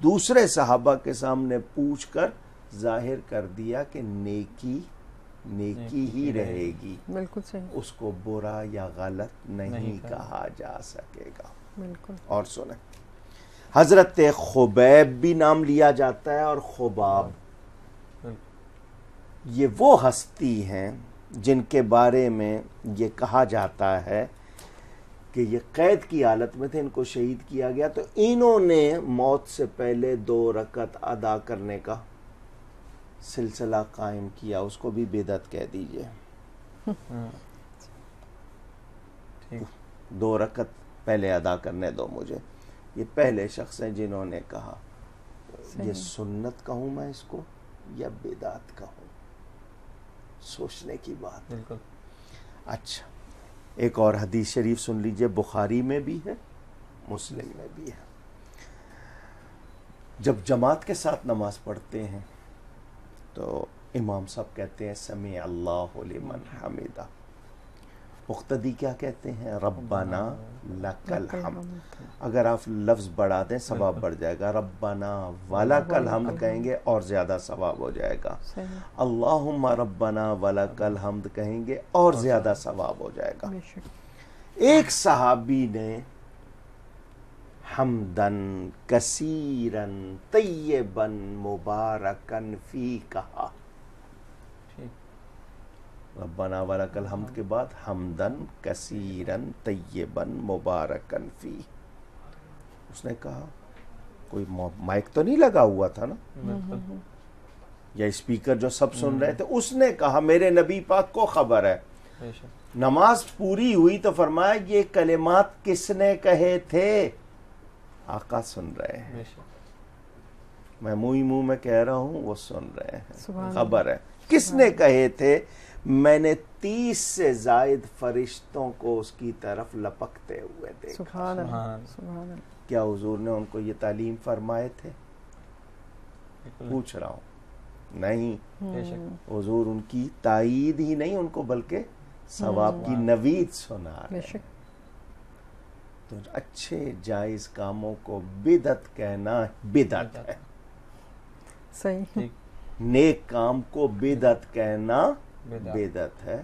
دوسرے صحابہ کے سامنے پوچھ کر ظاہر کر دیا کہ نیکی ہی رہے گی، بالکل صحیح، اس کو برا یا غلط نہیں کہا جا سکے گا۔ بالکل۔ اور سنیں، حضرت خبیب بھی نام لیا جاتا ہے اور خباب، یہ وہ ہستی ہیں جن کے بارے میں یہ کہا جاتا ہے کہ یہ قید کی حالت میں تھے، ان کو شہید کیا گیا، تو انہوں نے موت سے پہلے 2 رکعت ادا کرنے کا سلسلہ قائم کیا، اس کو بھی بدعت کہہ دیجئے۔ 2 رکعت پہلے ادا کرنے دو مجھے، یہ پہلے شخص ہیں جنہوں نے کہا۔ یہ سنت کہوں میں اس کو یا بدعت کہوں؟ سوچنے کی بات۔ بالکل۔ اچھا، ایک اور حدیث شریف سن لیجئے، بخاری میں بھی ہے، مسلم میں بھی ہے۔ جب جماعت کے ساتھ نماز پڑھتے ہیں تو امام صاحب کہتے ہیں سمیع اللہ لمن حمدہ، مقتدی کیا کہتے ہیں؟ ربنا لک الحمد۔ اگر آپ لفظ بڑھا دیں ثواب بڑھ جائے گا، ربنا ولک الحمد کہیں گے اور زیادہ ثواب ہو جائے گا، اللہم ربنا ولک الحمد کہیں گے اور زیادہ ثواب ہو جائے گا۔ ایک صحابی نے حمدن کثیرن طیبن مبارکن فی کہا، ربنا ولک الحمد کے بعد حمدن کثیرن طیبن مبارکن فی۔ اس نے کہا، کوئی مائک تو نہیں لگا ہوا تھا نا، یا اسپیکر جو سب سن رہے تھے، اس نے کہا میرے نبی پاک کو خبر ہے۔ نماز پوری ہوئی تو فرمایا یہ کلمات کس نے کہے تھے؟ آقا سن رہے ہیں، میں منہ میں کہہ رہا ہوں، وہ سن رہے ہیں، خبر ہے۔ کس نے کہے تھے؟ میں نے 30 سے زائد فرشتوں کو اس کی طرف لپکتے ہوئے دیکھا۔ سبحان اللہ۔ کیا حضور نے ان کو یہ تعلیم فرمائے تھے؟ پوچھ رہا ہوں، نہیں، حضور ان کی تائید ہی نہیں، ان کو بلکہ ثواب کی نوید سنا رہے ہیں۔ تو اچھے جائز کاموں کو بدعت کہنا بدعت ہے، صحیح۔ نیک کام کو بدعت کہنا بدعت ہے،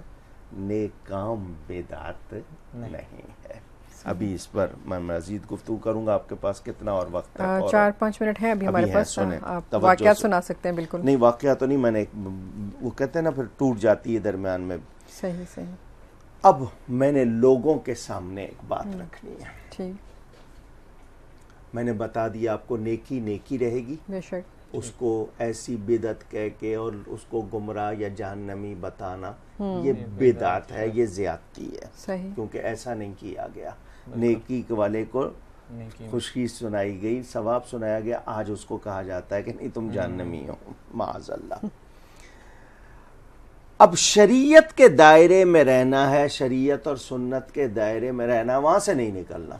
نیک کام بدعت نہیں ہے۔ ابھی اس پر میں مزید گفتگو کروں گا، آپ کے پاس کتنا اور وقت ہے؟ 4-5 منٹ ہے ابھی ہمارے پاس، آپ واقعات سنا سکتے ہیں۔ بالکل نہیں، واقعہ تو نہیں، میں نے وہ کہتے ہیں نا پھر ٹوٹ جاتی ہے درمیان میں۔ صحیح۔ اب میں نے لوگوں کے سامنے ایک بات رکھنی ہے۔ ٹھیک، میں نے بتا دیا آپ کو، نیکی رہے گی، بے شک۔ اس کو ایسی بدعت کہہ کے اور اس کو گمراہ یا جہنمی بتانا، یہ بدعت ہے، یہ زیادتی ہے، صحیح، کیونکہ ایسا نہیں کیا گیا۔ نیکی والے کو خوشی سنائی گئی، ثواب سنایا گیا، آج اس کو کہا جاتا ہے کہ نہیں تم جہنمی ہو، معاذ اللہ۔ اب شریعت کے دائرے میں رہنا ہے، شریعت اور سنت کے دائرے میں رہنا، وہاں سے نہیں نکلنا۔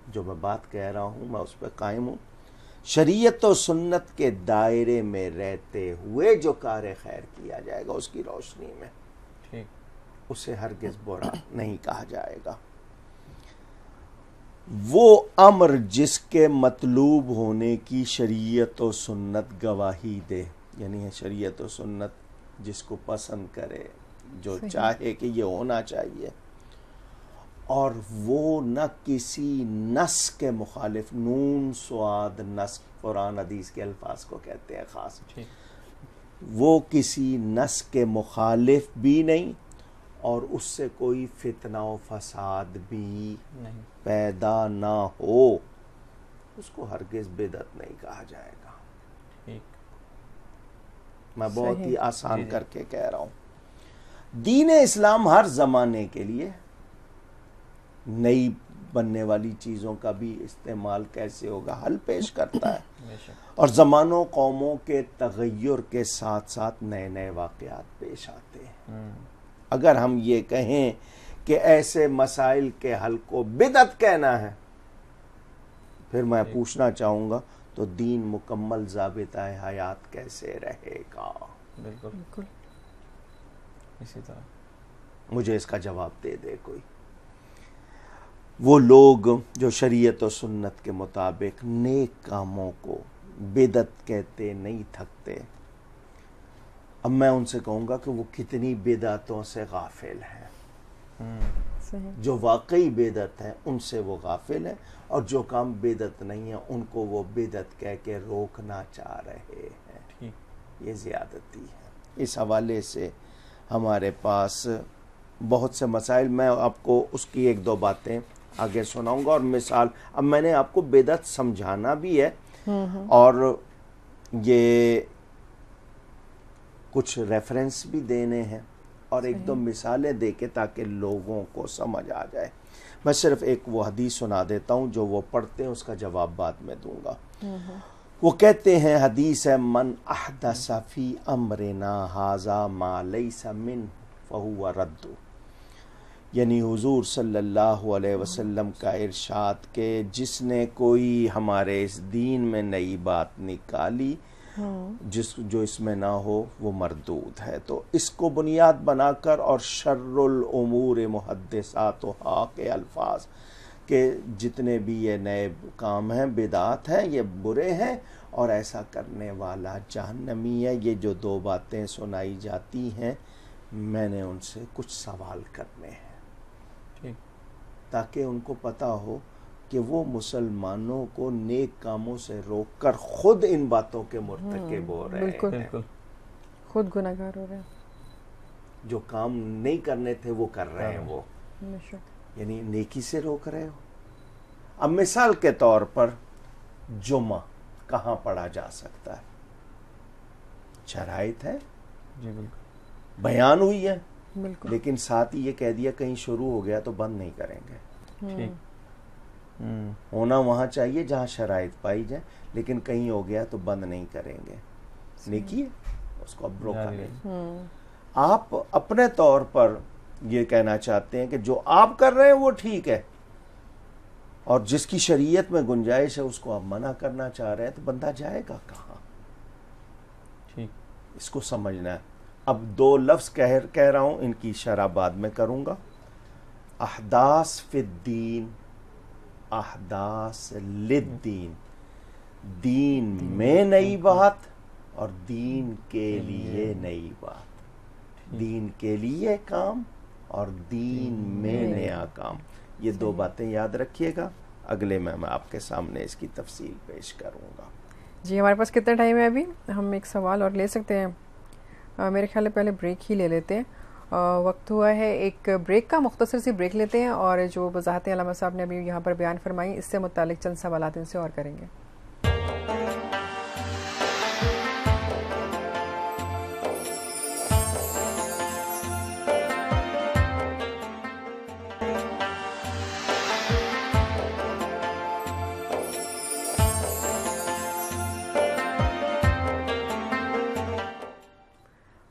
جو میں بات کہہ رہا ہوں میں اس پہ قائم ہوں۔ شریعت و سنت کے دائرے میں رہتے ہوئے جو کار خیر کیا جائے گا اس کی روشنی میں، اسے ہرگز برا نہیں کہا جائے گا۔ وہ امر جس کے مطلوب ہونے کی شریعت و سنت گواہی دے، یعنی شریعت و سنت جس کو پسند کرے، جو چاہے کہ یہ ہونا چاہیے، اور وہ نہ کسی نص کے مخالف، نون سواد نص قرآن حدیث کے الفاظ کو کہتے ہیں خاص، وہ کسی نص کے مخالف بھی نہیں، اور اس سے کوئی فتنہ و فساد بھی پیدا نہ ہو، اس کو ہرگز بدعت نہیں کہا جائے گا۔ میں بہت ہی آسان کر کے کہہ رہا ہوں۔ دین اسلام ہر زمانے کے لیے نئی بننے والی چیزوں کا بھی استعمال کیسے ہوگا حل پیش کرتا ہے، اور زمانوں قوموں کے تغیر کے ساتھ ساتھ نئے نئے واقعات پیش آتے ہیں۔ اگر ہم یہ کہیں کہ ایسے مسائل کے حل کو بدعت کہنا ہے، پھر میں پوچھنا چاہوں گا تو دین مکمل ضابطہ حیات کیسے رہے گا؟ بالکل اسی طرح مجھے اس کا جواب دے دے کوئی۔ وہ لوگ جو شریعت و سنت کے مطابق نیک کاموں کو بدعت کہتے نہیں تھکتے، اب میں ان سے کہوں گا کہ وہ کتنی بدعتوں سے غافل ہیں۔ جو واقعی بدعت ہے ان سے وہ غافل ہیں، اور جو کام بدعت نہیں ہے ان کو وہ بدعت کہہ کے روکنا چاہ رہے ہیں۔ یہ زیادتی ہے۔ اس حوالے سے ہمارے پاس بہت سے مسائل، میں آپ کو اس کی ایک دو باتیں آگے سناؤں گا، اور مثال اب میں نے آپ کو بدعت سمجھانا بھی ہے اور یہ کچھ ریفرنس بھی دینے ہیں اور ایک دو مثالیں دے کے تاکہ لوگوں کو سمجھ آ جائے۔ میں صرف ایک وہ حدیث سنا دیتا ہوں، جو وہ پڑھتے ہیں اس کا جواب بعد میں دوں گا۔ وہ کہتے ہیں، حدیث ہے، من احدث فی امرنا ھذا ما لیس منہ فہو رد، یعنی حضور صلی اللہ علیہ وسلم کا ارشاد کہ جس نے کوئی ہمارے اس دین میں نئی بات نکالی جو اس میں نہ ہو وہ مردود ہے۔ تو اس کو بنیاد بنا کر اور شر الامور محدثاتھا کے الفاظ کہ جتنے بھی یہ نئے کام ہیں بدعات ہیں، یہ برے ہیں اور ایسا کرنے والا جہنمی ہے، یہ جو دو باتیں سنائی جاتی ہیں، میں نے ان سے کچھ سوال کرنے ہیں تاکہ ان کو پتہ ہو کہ وہ مسلمانوں کو نیک کاموں سے روک کر خود ان باتوں کے مرتکب ہو رہے ہیں، بالکل خود گناہگار ہو رہے ہیں، جو کام نہیں کرنے تھے وہ کر رہے ہیں، وہ یعنی نیکی سے روک رہے ہو۔ اب مثال کے طور پر جمعہ کہاں پڑھا جا سکتا ہے؟ شرائط ہے، جی بالکل بیان ہوئی ہے، بالکل، لیکن ساتھ ہی یہ کہہ دیا کہیں شروع ہو گیا تو بند نہیں کریں گے۔ ٹھیک ہونا وہاں چاہیے جہاں شرائط پائی جائیں، لیکن کہیں ہو گیا تو بند نہیں کریں گے۔ نیکی ہے، اس کو اب روکا نہیں۔ آپ اپنے طور پر یہ کہنا چاہتے ہیں کہ جو آپ کر رہے ہیں وہ ٹھیک ہے، اور جس کی شریعت میں گنجائش ہے اس کو آپ منع کرنا چاہ رہے ہیں، تو بندہ جائے گا کہاں؟ ٹھیک، اس کو سمجھنا ہے۔ اب دو لفظ کہہ رہا ہوں، ان کی شرح بعد میں کروں گا۔ احداث فی الدین، احداث للدین، دین میں نئی بات اور دین کے لیے نئی بات، دین کے لیے کام اور دین میں نیا کام، یہ دو باتیں یاد رکھیے گا۔ اگلے میں آپ کے سامنے اس کی تفصیل پیش کروں گا۔ جی ہمارے پاس کتنا ٹائم ہے ابھی؟ ہم ایک سوال اور لے سکتے ہیں؟ میرے خیال ہے پہلے بریک ہی لے لیتے ہیں، وقت ہوا ہے ایک بریک کا، مختصر سی بریک لیتے ہیں، اور جو وضاحتیں علامہ صاحب نے ابھی یہاں پر بیان فرمائی اس سے متعلق چند سوالات ان سے اور کریں گے۔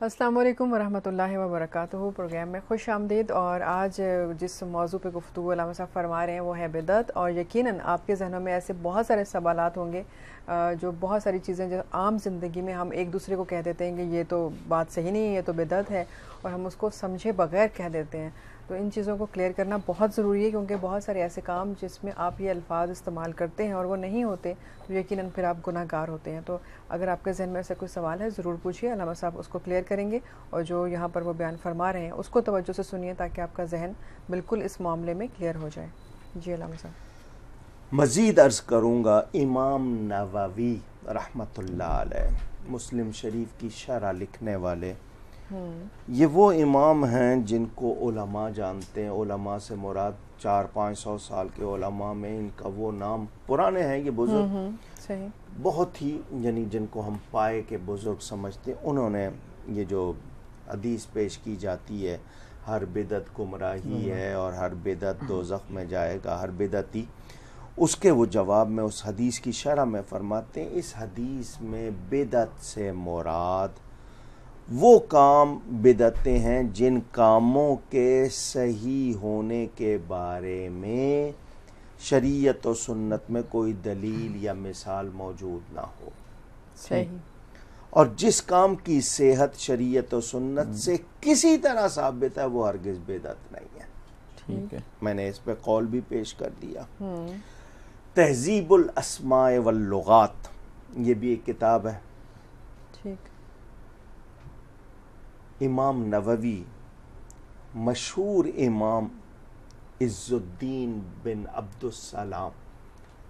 السلام علیکم ورحمۃ اللہ وبرکاتہ، پروگرام میں خوش آمدید۔ اور آج جس موضوع پہ گفتگو علامہ صاحب فرما رہے ہیں وہ ہے بدعت، اور یقیناً آپ کے ذہنوں میں ایسے بہت سارے سوالات ہوں گے، جو بہت ساری چیزیں جو عام زندگی میں ہم ایک دوسرے کو کہہ دیتے ہیں کہ یہ تو بات صحیح نہیں ہے، یہ تو بدعت ہے، اور ہم اس کو سمجھے بغیر کہہ دیتے ہیں۔ تو ان چیزوں کو کلیئر کرنا بہت ضروری ہے، کیونکہ بہت سارے ایسے کام جس میں آپ یہ الفاظ استعمال کرتے ہیں اور وہ نہیں ہوتے، تو یقیناً پھر آپ گناہ گار ہوتے ہیں۔ تو اگر آپ کے ذہن میں ایسا کوئی سوال ہے ضرور پوچھیے، علامہ صاحب اس کو کلیئر کریں گے، اور جو یہاں پر وہ بیان فرما رہے ہیں اس کو توجہ سے سنیے تاکہ آپ کا ذہن بالکل اس معاملے میں کلیئر ہو جائے۔ جی علامہ صاحب۔ مزید عرض کروں گا، امام نووی رحمۃ اللہ علیہ، مسلم شریف کی شرح لکھنے والے، یہ وہ امام ہیں جن کو علماء جانتے ہیں۔ علماء سے مراد 400-500 سال کے علماء میں ان کا وہ نام پرانے ہیں، یہ بزرگ صحیح، بہت ہی، یعنی جن کو ہم پائے کے بزرگ سمجھتے ہیں، انہوں نے یہ جو حدیث پیش کی جاتی ہے ہر بدعت گمراہی ہے اور ہر بدعت دوزخ میں جائے گا، ہر بدعتی، اس کے وہ جواب میں اس حدیث کی شرح میں فرماتے ہیں اس حدیث میں بدعت سے مراد وہ کام بدعتیں ہیں جن کاموں کے صحیح ہونے کے بارے میں شریعت و سنت میں کوئی دلیل یا مثال موجود نہ ہو، صحیح، اور جس کام کی صحت شریعت و سنت سے کسی طرح ثابت ہے وہ ہرگز بدعت نہیں ہے۔ ٹھیک ہے. میں نے اس پہ قول بھی پیش کر دیا. تہذیب الاسماء واللغات یہ بھی ایک کتاب ہے. ٹھیک. امام نووی مشہور امام عز الدین بن عبد السلام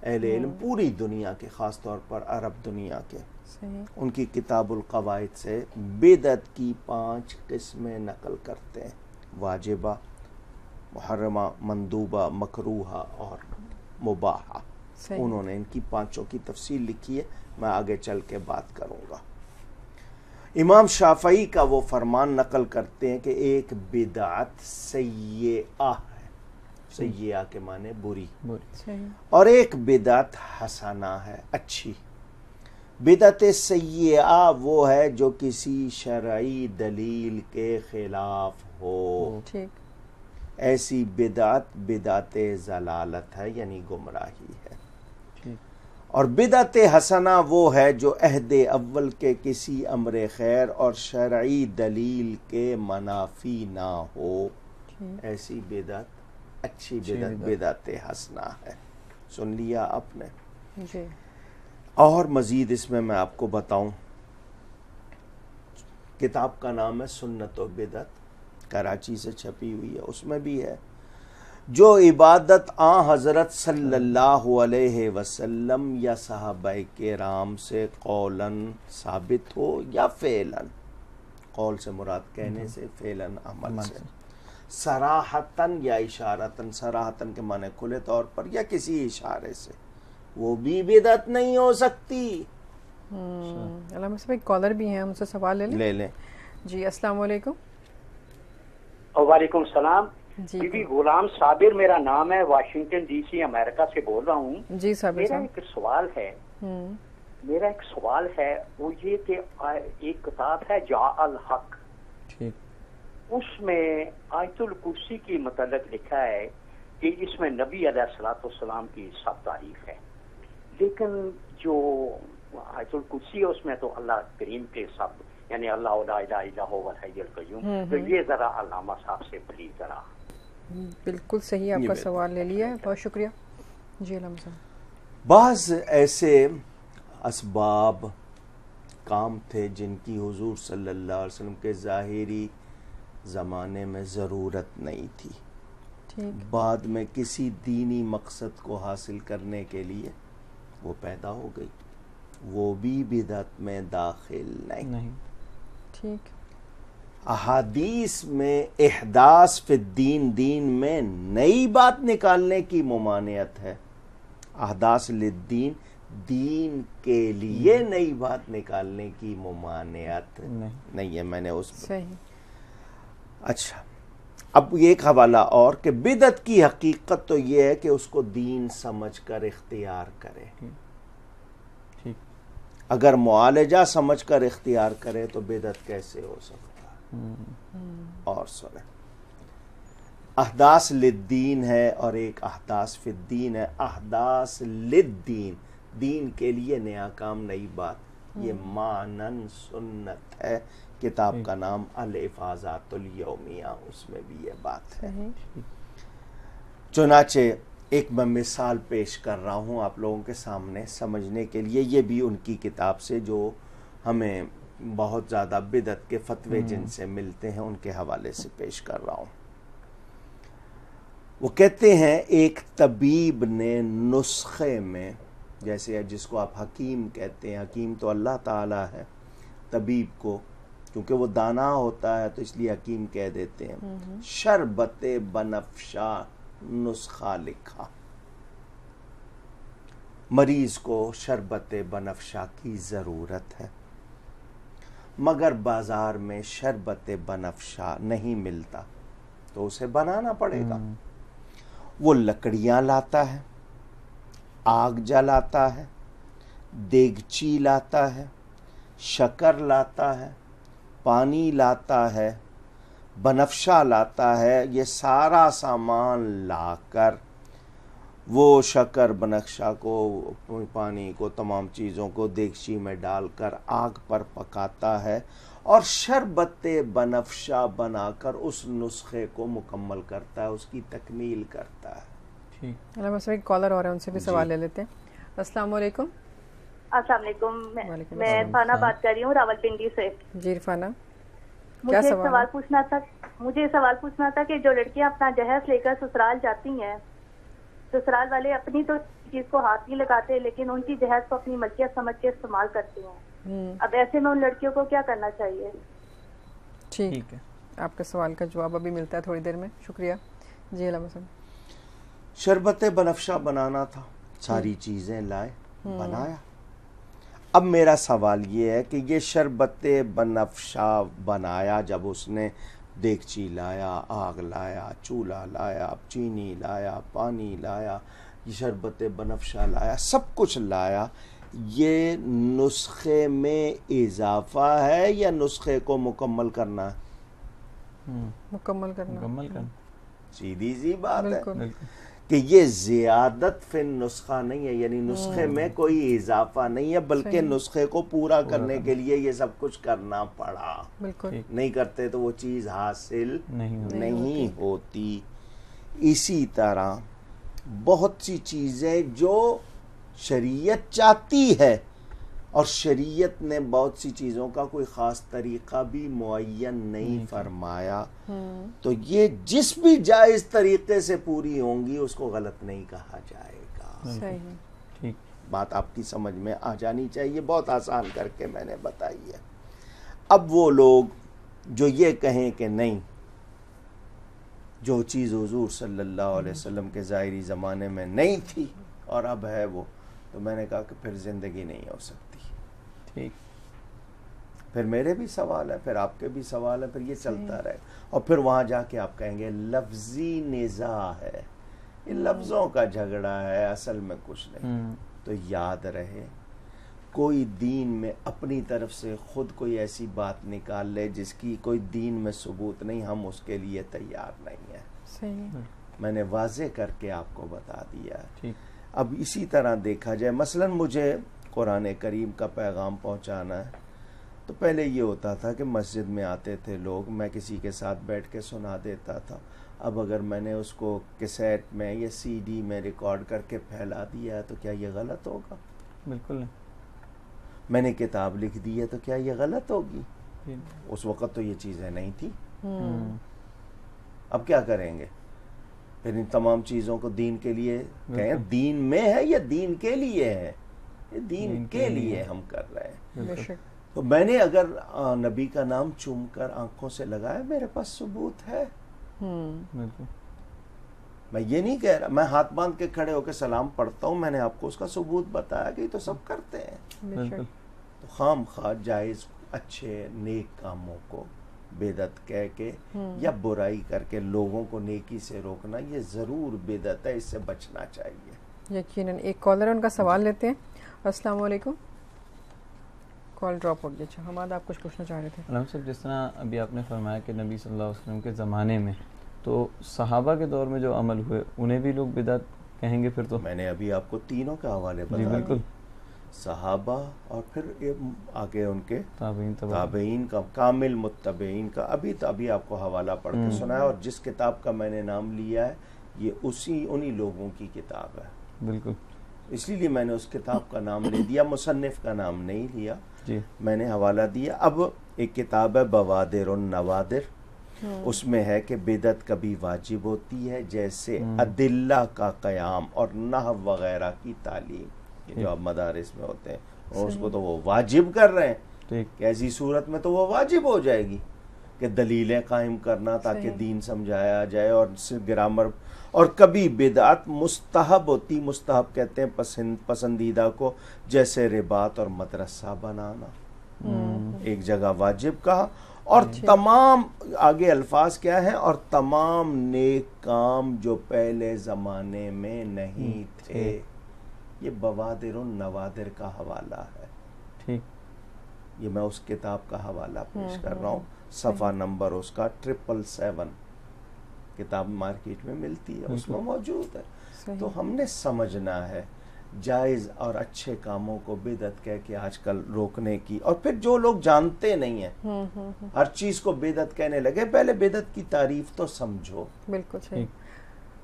اہل علم پوری دنیا کے، خاص طور پر عرب دنیا کے، صحیح. ان کی کتاب القواعد سے بدعت کی 5 قسمیں نقل کرتے ہیں: واجبہ، محرمہ، مندوبہ، مکروہہ اور مباحہ. صحیح. انہوں نے ان کی 5 کی تفصیل لکھی ہے، میں آگے چل کے بات کروں گا. امام شافعی کا وہ فرمان نقل کرتے ہیں کہ ایک بدعت سیئہ ہے، سیئہ کے معنی بری، صحیح. اور ایک بدعت حسنہ ہے، اچھی. بدعت سیئہ وہ ہے جو کسی شرعی دلیل کے خلاف ہو. ٹھیک. ایسی بدعت بدعت ضلالت ہے، یعنی گمراہی ہے. اور بدعت حسنہ وہ ہے جو عہد اول کے کسی امر خیر اور شرعی دلیل کے منافی نہ ہو. ایسی بدعت اچھی بدعت بدعت حسنہ ہے. سن لیا آپ نے. جی. اور مزید اس میں آپ کو بتاؤں، کتاب کا نام ہے سنت و بدعت، کراچی سے چھپی ہوئی ہے. اس میں بھی ہے جو عبادت حضرت صلی اللہ علیہ وسلم یا صحابہ کرام سے قولاً ثابت ہو یا فعلاً، قول سے مراد کہنے سے، فعلاً عمل سے، صراحتاً یا اشارتاً، صراحتاً کے معنی کھلے طور پر یا کسی اشارے سے، وہ بھی بدعت نہیں ہو سکتی. علامہ صاحب ایک کالر بھی ہیں، ہم سے سوال لے لیں. جی السلام علیکم. وعلیکم السلام. جی بی غلام صابر میرا نام ہے، واشنگٹن ڈی سی امریکہ سے بول رہا ہوں. جی صابر میرا صاحب. ایک سوال ہے وہ یہ کہ ایک کتاب ہے جاء الحق، اس میں آیت الکرسی کی متعلق لکھا ہے کہ اس میں نبی علیہ الصلوۃ والسلام کی سب تعریف ہے، لیکن جو آیت الکرسی ہے اس میں تو اللہ کریم کے سب، یعنی اللہ لا الہ الا هو الحی القیوم. تو یہ ذرا علامہ صاحب سے پلیز ذرا. بالکل صحیح، آپ کا سوال لے لیا ہے، بہت شکریہ. جی علامہ صاحب. بعض ایسے اسباب کام تھے جن کی حضور صلی اللہ علیہ وسلم کے ظاہری زمانے میں ضرورت نہیں تھی، بعد میں کسی دینی مقصد کو حاصل کرنے کے لیے وہ پیدا ہو گئی، وہ بھی بدعت میں داخل نہیں. ٹھیک. احادیث میں احداث فی الدین، دین میں نئی بات نکالنے کی ممانعت ہے. احداث للدین، دین کے لیے نئی بات نکالنے کی ممانعت نہیں ہے. میں نے اس صحیح. اچھا، اب ایک حوالہ اور کہ بدعت کی حقیقت تو یہ ہے کہ اس کو دین سمجھ کر اختیار کرے. اگر معالجہ سمجھ کر اختیار کرے تو بدعت کیسے ہو سکتا ہے؟ اور سنیں، احداث للدین ہے اور ایک احداث فی الدین ہے. احداث للدین، دین کے لیے نیا کام، نئی بات، یہ معنن سنت ہے. کتاب کا نام الافاظات الیومیہ، اس میں بھی یہ بات ہے. چنانچہ ایک میں مثال پیش کر رہا ہوں آپ لوگوں کے سامنے سمجھنے کے لیے، یہ بھی ان کی کتاب سے جو ہمیں بہت زیادہ بدعت کے فتوے جن سے ملتے ہیں ان کے حوالے سے پیش کر رہا ہوں. وہ کہتے ہیں ایک طبیب نے نسخے میں، جیسے جس کو آپ حکیم کہتے ہیں، حکیم تو اللہ تعالیٰ ہے، طبیب کو کیونکہ وہ دانا ہوتا ہے تو اس لیے حکیم کہہ دیتے ہیں، شربت بنفشا نسخہ لکھا. مریض کو شربت بنفشا کی ضرورت ہے، مگر بازار میں شربت بنفشا نہیں ملتا تو اسے بنانا پڑے گا. وہ لکڑیاں لاتا ہے، آگ جلاتا ہے، دیگچی لاتا ہے، شکر لاتا ہے، پانی لاتا ہے، بنفشا لاتا ہے. یہ سارا سامان لا کر وہ شکر بنفشہ کو پانی کو تمام چیزوں کو دیگچی میں ڈال کر آگ پر پکاتا ہے اور شربت بنفشہ بنا کر اس نسخے کو مکمل کرتا ہے، اس کی تکمیل کرتا ہے. علامہ صاحب ایک کالر اور ہے، ان سے بھی سوال لے لیتے ہیں. السلام علیکم. السلام علیکم، میں عرفانہ بات کر رہی ہوں راولپنڈی سے. جی عرفانہ، مجھے سوال پوچھنا تھا کہ جو لڑکیاں اپنا جہیز لے کر سسرال جاتی ہیں، سسرال والے اپنی تو چیز کو ہاتھ نہیں لگاتے لیکن ان کی جہیز کو اپنی ملکیت سمجھ کے استعمال کرتے ہیں. اب ایسے میں ان لڑکیوں کو کیا کرنا چاہیے؟ ٹھیک ہے، آپ کے سوال کا جواب ابھی ملتا ہے تھوڑی دیر میں. شکریہ. جی علامہ صاحب. شربت بنفشہ بنانا تھا، ساری چیزیں لائے، بنایا. اب میرا سوال یہ ہے کہ یہ شربت بنفشہ بنایا، جب اس نے دیگچی لایا، آگ لایا، چولہا لایا، چینی لایا، پانی لایا، یہ شربت بنفشہ لایا، سب کچھ لایا، یہ نسخے میں اضافہ ہے یا نسخے کو مکمل کرنا ہے؟ مکمل کرنا. سیدھی سی بات ہے کہ یہ زیادت فی نسخہ نہیں ہے، یعنی نسخے میں کوئی اضافہ نہیں ہے، بلکہ نسخے کو پورا کرنے کے لیے یہ سب کچھ کرنا پڑا. نہیں کرتے تو وہ چیز حاصل نہیں ہوتی. اسی طرح بہت سی چیزیں جو شریعت چاہتی ہے، اور شریعت نے بہت سی چیزوں کا کوئی خاص طریقہ بھی معین نہیں فرمایا، تو یہ جس بھی جائز طریقے سے پوری ہوں گی اس کو غلط نہیں کہا جائے گا. بات آپ کی سمجھ میں آ جانی چاہیے، بہت آسان کر کے میں نے بتائی ہے. اب وہ لوگ جو یہ کہیں کہ نہیں، جو چیز حضور صلی اللہ علیہ وسلم کے ظاہری زمانے میں نہیں تھی اور اب ہے وہ، تو میں نے کہا کہ پھر زندگی نہیں ہو سکتی. پھر میرے بھی سوال ہے، پھر آپ کے بھی سوال ہے، پھر یہ چلتا رہے. اور پھر وہاں جا کے آپ کہیں گے لفظی نزاع ہے، یہ لفظوں کا جھگڑا ہے، اصل میں کچھ نہیں. تو یاد رہے، کوئی دین میں اپنی طرف سے خود کوئی ایسی بات نکال لے جس کی کوئی دین میں ثبوت نہیں، ہم اس کے لیے تیار نہیں ہیں. میں نے واضح کر کے آپ کو بتا دیا. اب اسی طرح دیکھا جائے، مثلا مجھے قرآن کریم کا پیغام پہنچانا ہے، تو پہلے یہ ہوتا تھا کہ مسجد میں آتے تھے لوگ، میں کسی کے ساتھ بیٹھ کے سنا دیتا تھا. اب اگر میں نے اس کو کیسیٹ میں یا سی ڈی میں ریکارڈ کر کے پھیلا دیا ہے تو کیا یہ غلط ہوگا؟ بالکل نہیں. میں نے کتاب لکھ دی ہے تو کیا یہ غلط ہوگی؟ اس وقت تو یہ چیزیں نہیں تھی. اب کیا کریں گے؟ پھر ان تمام چیزوں کو دین کے لیے کہیں دین میں ہے یا دین کے لیے ہے؟ یہ دین کے لیے ہم کر رہے ہیں. تو میں نے اگر نبی کا نام چوم کر آنکھوں سے لگایا، میرے پاس ثبوت ہے. میں یہ نہیں کہہ رہا میں ہاتھ باندھ کے کھڑے ہو کے سلام پڑھتا ہوں، میں نے آپ کو اس کا ثبوت بتایا کہ یہ تو سب کرتے ہیں. تو خام خواہ جائز اچھے نیک کاموں کو بدعت کہہ کے یا برائی کر کے لوگوں کو نیکی سے روکنا، یہ ضرور بدعت ہے، اس سے بچنا چاہیے. یقیناً. ایک کالر ان کا سوال لیتے ہیں. السلام علیکم. کال ڈراپ ہو گیا. اچھا حماد، آپ کچھ پوچھنا چاہ رہے تھے. علامہ صاحب، جس طرح ابھی آپ نے فرمایا کہ نبی صلی اللہ علیہ وسلم کے زمانے میں، تو صحابہ کے دور میں جو عمل ہوئے انہیں بھی لوگ بدعت کہیں گے پھر تو؟ میں نے ابھی آپ کو تینوں کے حوالے بتا دیے، بالکل. صحابہ اور پھر آگے ان کے تابعین کا کامل متبعین کا. ابھی آپ کو حوالہ پڑھ کے سنایا، اور جس کتاب کا میں نے نام لیا ہے یہ انہی لوگوں کی کتاب ہے. بالکل. اس لیے میں نے اس کتاب کا نام لے دیا، مصنف کا نام نہیں لیا. میں نے حوالہ دیا. اب ایک کتاب ہے بوادر النوادر، اس میں ہے کہ بدعت کبھی واجب ہوتی ہے، جیسے ادلہ کا قیام اور نحو وغیرہ کی تعلیم، جو اب مدارس میں ہوتے ہیں، اور اس کو تو وہ واجب کر رہے ہیں کہ ایسی صورت میں تو وہ واجب ہو جائے گی کہ دلیلیں قائم کرنا تاکہ دین سمجھایا جائے. اور گرامر. اور کبھی بدعت مستحب ہوتی، مستحب کہتے ہیں پسندیدہ کو، جیسے رباط اور مدرسہ بنانا. ایک جگہ واجب کہا. اور تمام آگے الفاظ کیا ہیں؟ اور تمام نیک کام جو پہلے زمانے میں نہیں تھے. یہ بوادر النوادر کا حوالہ ہے. ٹھیک، یہ میں اس کتاب کا حوالہ پیش کر رہا ہوں. صفحہ نمبر اس کا 777. کتاب مارکیٹ میں ملتی ہے، اس میں موجود ہے. تو ہم نے سمجھنا ہے جائز اور اچھے کاموں کو بدعت کہہ کے آج کل روکنے کی، اور پھر جو لوگ جانتے نہیں ہیں ہر چیز کو بدعت کہنے لگے، پہلے بدعت کی تعریف تو سمجھو. بالکل صحیح.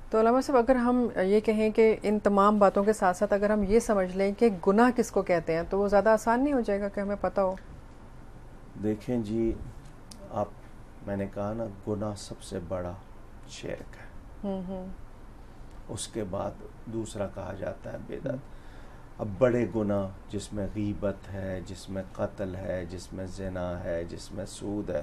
تو علامہ صاحب اگر ہم یہ کہیں کہ ان تمام باتوں کے ساتھ ساتھ اگر ہم یہ سمجھ لیں کہ گناہ کس کو کہتے ہیں تو وہ زیادہ آسان نہیں ہو جائے گا کہ ہمیں پتہ ہو؟ دیکھیں جی، میں نے کہا نا گناہ سب سے بڑا شرک ہے، اس کے بعد دوسرا کہا جاتا ہے بدعت. اب بڑے گناہ جس میں غیبت ہے، جس میں قتل ہے، جس میں زنا ہے، جس میں سود ہے،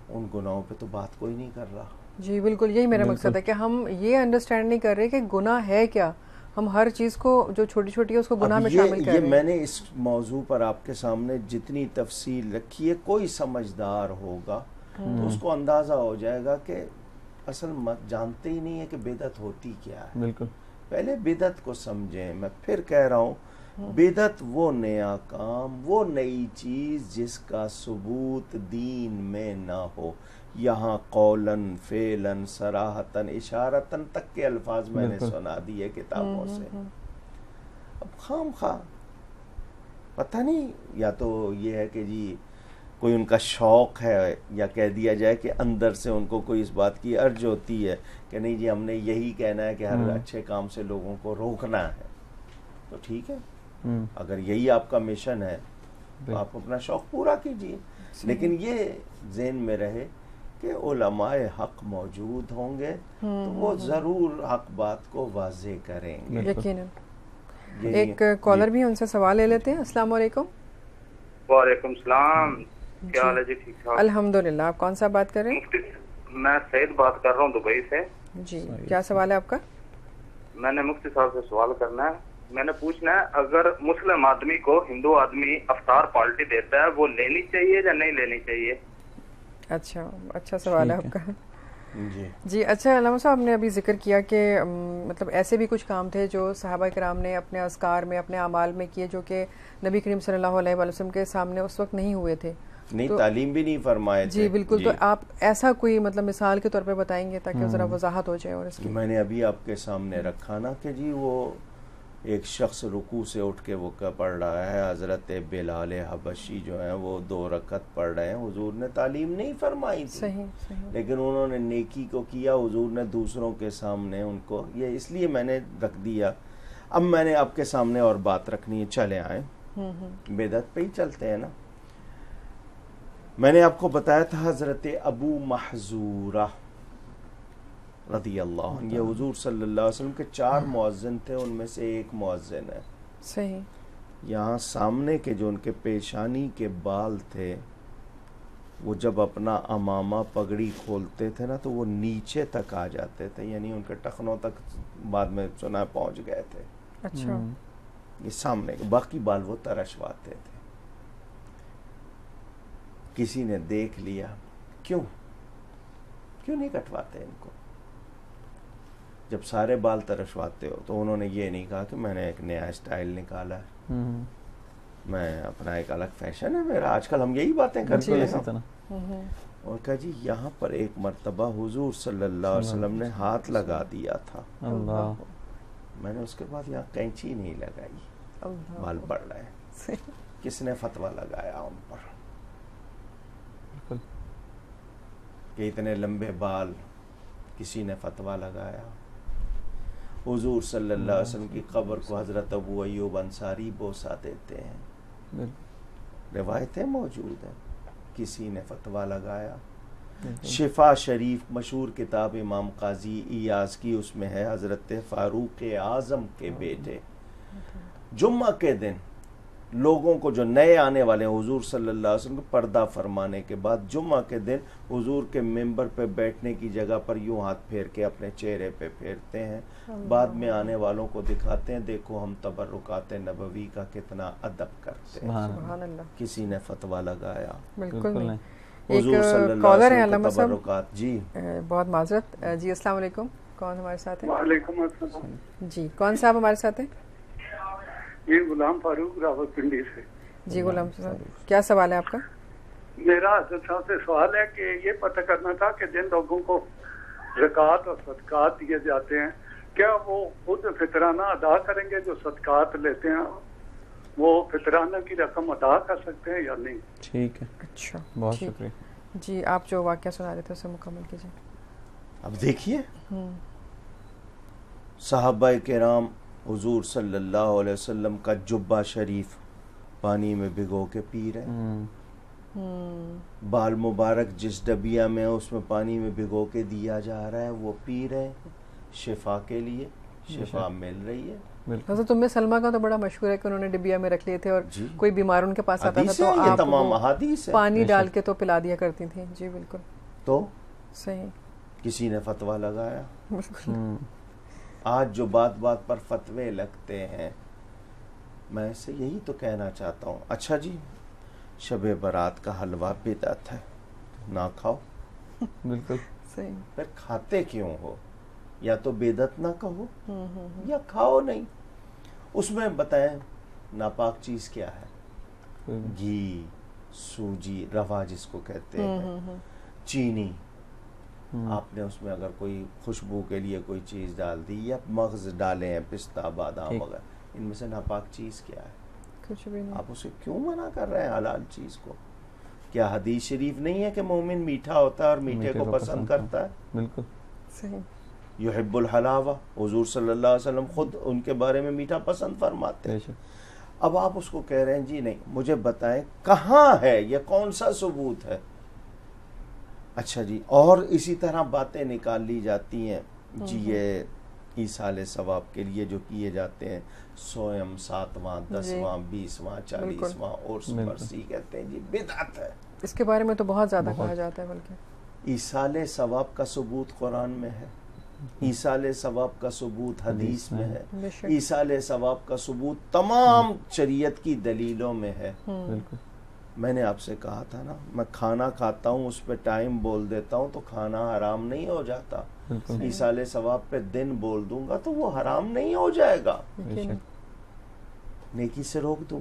ان گناہوں پہ تو بات کوئی نہیں کر رہا. جی بالکل، یہی میرا مقصد ہے کہ ہم یہ انڈرسٹینڈ نہیں کر رہے کہ گناہ ہے کیا. ہم ہر چیز کو جو چھوٹی چھوٹی ہے اس کو گناہ میں شامل کر رہے ہیں. میں نے اس موضوع پر آپ کے سامنے جتنی تفصیل رکھی ہے، کوئی سمجھدار ہوگا تو اس کو اندازہ ہو جائے گا کہ اصل جانتے ہی نہیں ہے کہ بدعت ہوتی کیا ہے. بالکل، پہلے بدعت کو سمجھیں. میں پھر کہہ رہا ہوں، بدعت وہ نیا کام، وہ نئی چیز جس کا ثبوت دین میں نہ ہو. یہاں قولاً، فعلاً، صراحتاً، اشارتاً تک کے الفاظ میں نے سنا دیے کتابوں سے. اب خام خواہ پتہ نہیں، یا تو یہ ہے کہ جی کوئی ان کا شوق ہے، یا کہہ دیا جائے کہ اندر سے ان کو کوئی اس بات کی ارج ہوتی ہے کہ نہیں جی ہم نے یہی کہنا ہے کہ ہر اچھے کام سے لوگوں کو روکنا ہے. تو ٹھیک ہے، اگر یہی آپ کا مشن ہے تو آپ اپنا شوق پورا کیجیے، لیکن یہ ذہن میں رہے کہ علماء حق موجود ہوں گے تو وہ ضرور حق بات کو واضح کریں گے. یقیناً. ایک کالر بھی ان سے سوال لے لیتے ہیں. السلام علیکم. وعلیکم السلام. کیا حال ہے جی؟ ٹھیک ٹھاک الحمدللہ. آپ کون سا بات کر رہے ہیں؟ میں سعید بات کر رہا ہوں دبئی سے. جی کیا سوال ہے آپ کا؟ میں نے مفتی صاحب سے سوال کرنا ہے. میں نے پوچھنا ہے اگر مسلم آدمی کو ہندو آدمی افطار پارٹی دیتا ہے وہ لینی چاہیے یا نہیں لینی چاہیے؟ اچھا سوال ہے آپ کا. جی اچھا علامہ صاحب نے ابھی ذکر کیا کہ مطلب ایسے بھی کچھ کام تھے جو صحابہ کرام نے اپنے اذکار میں، اپنے اعمال میں کیے جو کہ نبی کریم صلی اللہ علیہ وسلم کے سامنے اس وقت نہیں ہوئے تھے، نہیں تعلیم بھی نہیں فرمائے تھے. جی بالکل. تو آپ ایسا کوئی مطلب مثال کے طور پہ بتائیں گے تاکہ ذرا وضاحت ہو جائے. اور اس کی میں نے ابھی آپ کے سامنے رکھا نا کہ جی وہ ایک شخص رکوع سے اٹھ کے وہ پڑھ رہا ہے، حضرت بلال حبشی جو ہیں وہ 2 رکعت پڑھ رہے ہیں. حضور نے تعلیم نہیں فرمائی تھی، صحیح. لیکن انہوں نے نیکی کو کیا، حضور نے دوسروں کے سامنے ان کو، یہ اس لیے میں نے رکھ دیا. اب میں نے آپ کے سامنے اور بات رکھنی ہے، چلے آئیں بدعت پہ ہی چلتے ہیں نا. میں نے آپ کو بتایا تھا حضرت ابو محذورہ رضی اللہ عنہ، یہ حضور صلی اللہ علیہ وسلم کے 4 مؤذن تھے، ان میں سے ایک مؤذن ہے. صحیح. یہاں سامنے کے جو ان کے پیشانی کے بال تھے وہ جب اپنا امامہ پگڑی کھولتے تھے نا تو وہ نیچے تک آ جاتے تھے، یعنی ان کے ٹخنوں تک بعد میں سنا پہنچ گئے تھے. اچھا. یہ سامنے کے باقی بال وہ ترشواتے تھے. کسی نے دیکھ لیا، کیوں نہیں کٹواتے ان کو؟ جب سارے بال ترشواتے ہو تو انہوں نے یہ نہیں کہا کہ میں نے ایک نیا اسٹائل نکالا ہے، میں اپنا ایک الگ فیشن ہے میرا. آج کل ہم یہی باتیں کرتے ہیں. اور کہا جی یہاں پر ایک مرتبہ حضور صلی اللہ علیہ وسلم نے ہاتھ لگا دیا تھا، میں نے اس کے بعد یہاں کینچی نہیں لگائی، بال بڑھ رہے ہیں. کس نے فتویٰ لگایا ان پر کہ اتنے لمبے بال؟ کسی نے فتویٰ لگایا؟ حضور صلی اللہ علیہ وسلم کی قبر کو حضرت ابو ایوب انصاری بوسہ دیتے ہیں، روایتیں موجود ہیں. کسی نے فتویٰ لگایا؟ شفا شریف مشہور کتاب امام قاضی ایاز کی، اس میں ہے حضرت فاروق اعظم کے بیٹے جمعہ کے دن لوگوں کو جو نئے آنے والے ہیں حضور صلی اللہ علیہ وسلم کو پردہ فرمانے کے بعد جمعہ کے دن حضور کے ممبر پہ بیٹھنے کی جگہ پر یوں ہاتھ پھیر کے اپنے چہرے پہ پھیرتے ہیں، بعد میں آنے والوں کو دکھاتے ہیں دیکھو ہم تبرکات نبوی کا کتنا ادب کرتے ہیں. سبحان اللہ. کسی نے فتویٰ لگایا؟ بالکل نہیں. حضور صلی اللہ علیہ وسلم کے تبرکات. جی بہت معذرت. جی السلام علیکم. کون ہمارے ساتھ ہے؟ وعلیکم السلام. جی کون صاحب ہمارے ساتھ ہیں؟ یہ غلام فاروق راولپنڈی سے. جی غلام صاحب کیا سوال ہے آپ کا؟ میرا حضرت صاحب سے سوال ہے کہ یہ پتہ کرنا تھا کہ جن لوگوں کو زکوٰۃ اور صدقات دیے جاتے ہیں کیا وہ خود فطرانہ ادا کریں گے؟ جو صدقات لیتے ہیں وہ فطرانہ کی رقم ادا کر سکتے ہیں یا نہیں؟ ٹھیک ہے، اچھا بہت شکریہ جی. آپ جو واقعہ سنا رہے تھے اسے مکمل کیجیے. اب دیکھیے صحابہ کرام حضور صلی اللہ علیہ وسلم کا جبہ شریف پانی میں بھگو کے پی رہے، بال مبارک جس ڈبیا میں اس میں پانی میں بھگو کے دیا جا رہا ہے وہ پی رہے، شفا کے لیے شفا مل رہی ہے. حضرت ام سلمہ کا تو بڑا مشہور ہے کہ انہوں نے ڈبیا میں رکھ لیے تھے اور کوئی بیمار ان کے پاس آتا تھا تو آپ تمام احادیث ہے، پانی ڈال کے تو پلا دیا کرتی تھیں. جی بالکل. تو صحیح. کسی نے فتویٰ لگایا؟ آج جو بات بات پر فتوے لگتے ہیں، میں اسے یہی تو کہنا چاہتا ہوں. اچھا جی، شب برات کا حلوہ بدعت ہے، نہ کھاؤ. بالکل صحیح. پھر کھاتے کیوں ہو؟ یا تو بدعت نہ کہو یا کھاؤ نہیں. اس میں بتائیں ناپاک چیز کیا ہے؟ گھی، سوجی، روا جس کو کہتے ہیں، چینی. آپ نے اس میں اگر کوئی خوشبو کے لیے کوئی چیز ڈال دی یا مغز ڈالے ہیں، پستہ، بادام وغیرہ، ان میں سے ناپاک چیز کیا ہے؟ کچھ بھی نہیں. آپ اسے کیوں منع کر رہے ہیں حلال چیز کو؟ کیا حدیث شریف نہیں ہے کہ مومن میٹھا ہوتا ہے اور میٹھے کو پسند کرتا ہے؟ بالکل صحیح. یحب الحلاوہ، حضور صلی اللہ علیہ وسلم خود ان کے بارے میں میٹھا پسند فرماتے ہیں. اب آپ اس کو کہہ رہے ہیں جی نہیں، مجھے بتائیں کہاں ہے، یہ کون سا ثبوت ہے؟ اچھا جی، اور اسی طرح باتیں نکال لی جاتی ہیں جی یہ ایصال ثواب کے لیے جو کیے جاتے ہیں، سوئم 7واں 10واں 20واں 40واں عرس برسی، کہتے ہیں جی بدعت ہے. اس کے بارے میں تو بہت زیادہ کہا جاتا ہے. بلکہ ایصال ثواب کا ثبوت قرآن میں ہے، ایصال ثواب کا ثبوت حدیث میں ہے، ایصال ثواب کا ثبوت تمام شریعت کی دلیلوں میں ہے. بالکل. میں نے آپ سے کہا تھا نا، میں کھانا کھاتا ہوں اس پہ ٹائم بول دیتا ہوں تو کھانا حرام نہیں ہو جاتا. ایصال ثواب پہ دن بول دوں گا تو وہ حرام نہیں ہو جائے گا، نیکی سے روک دوں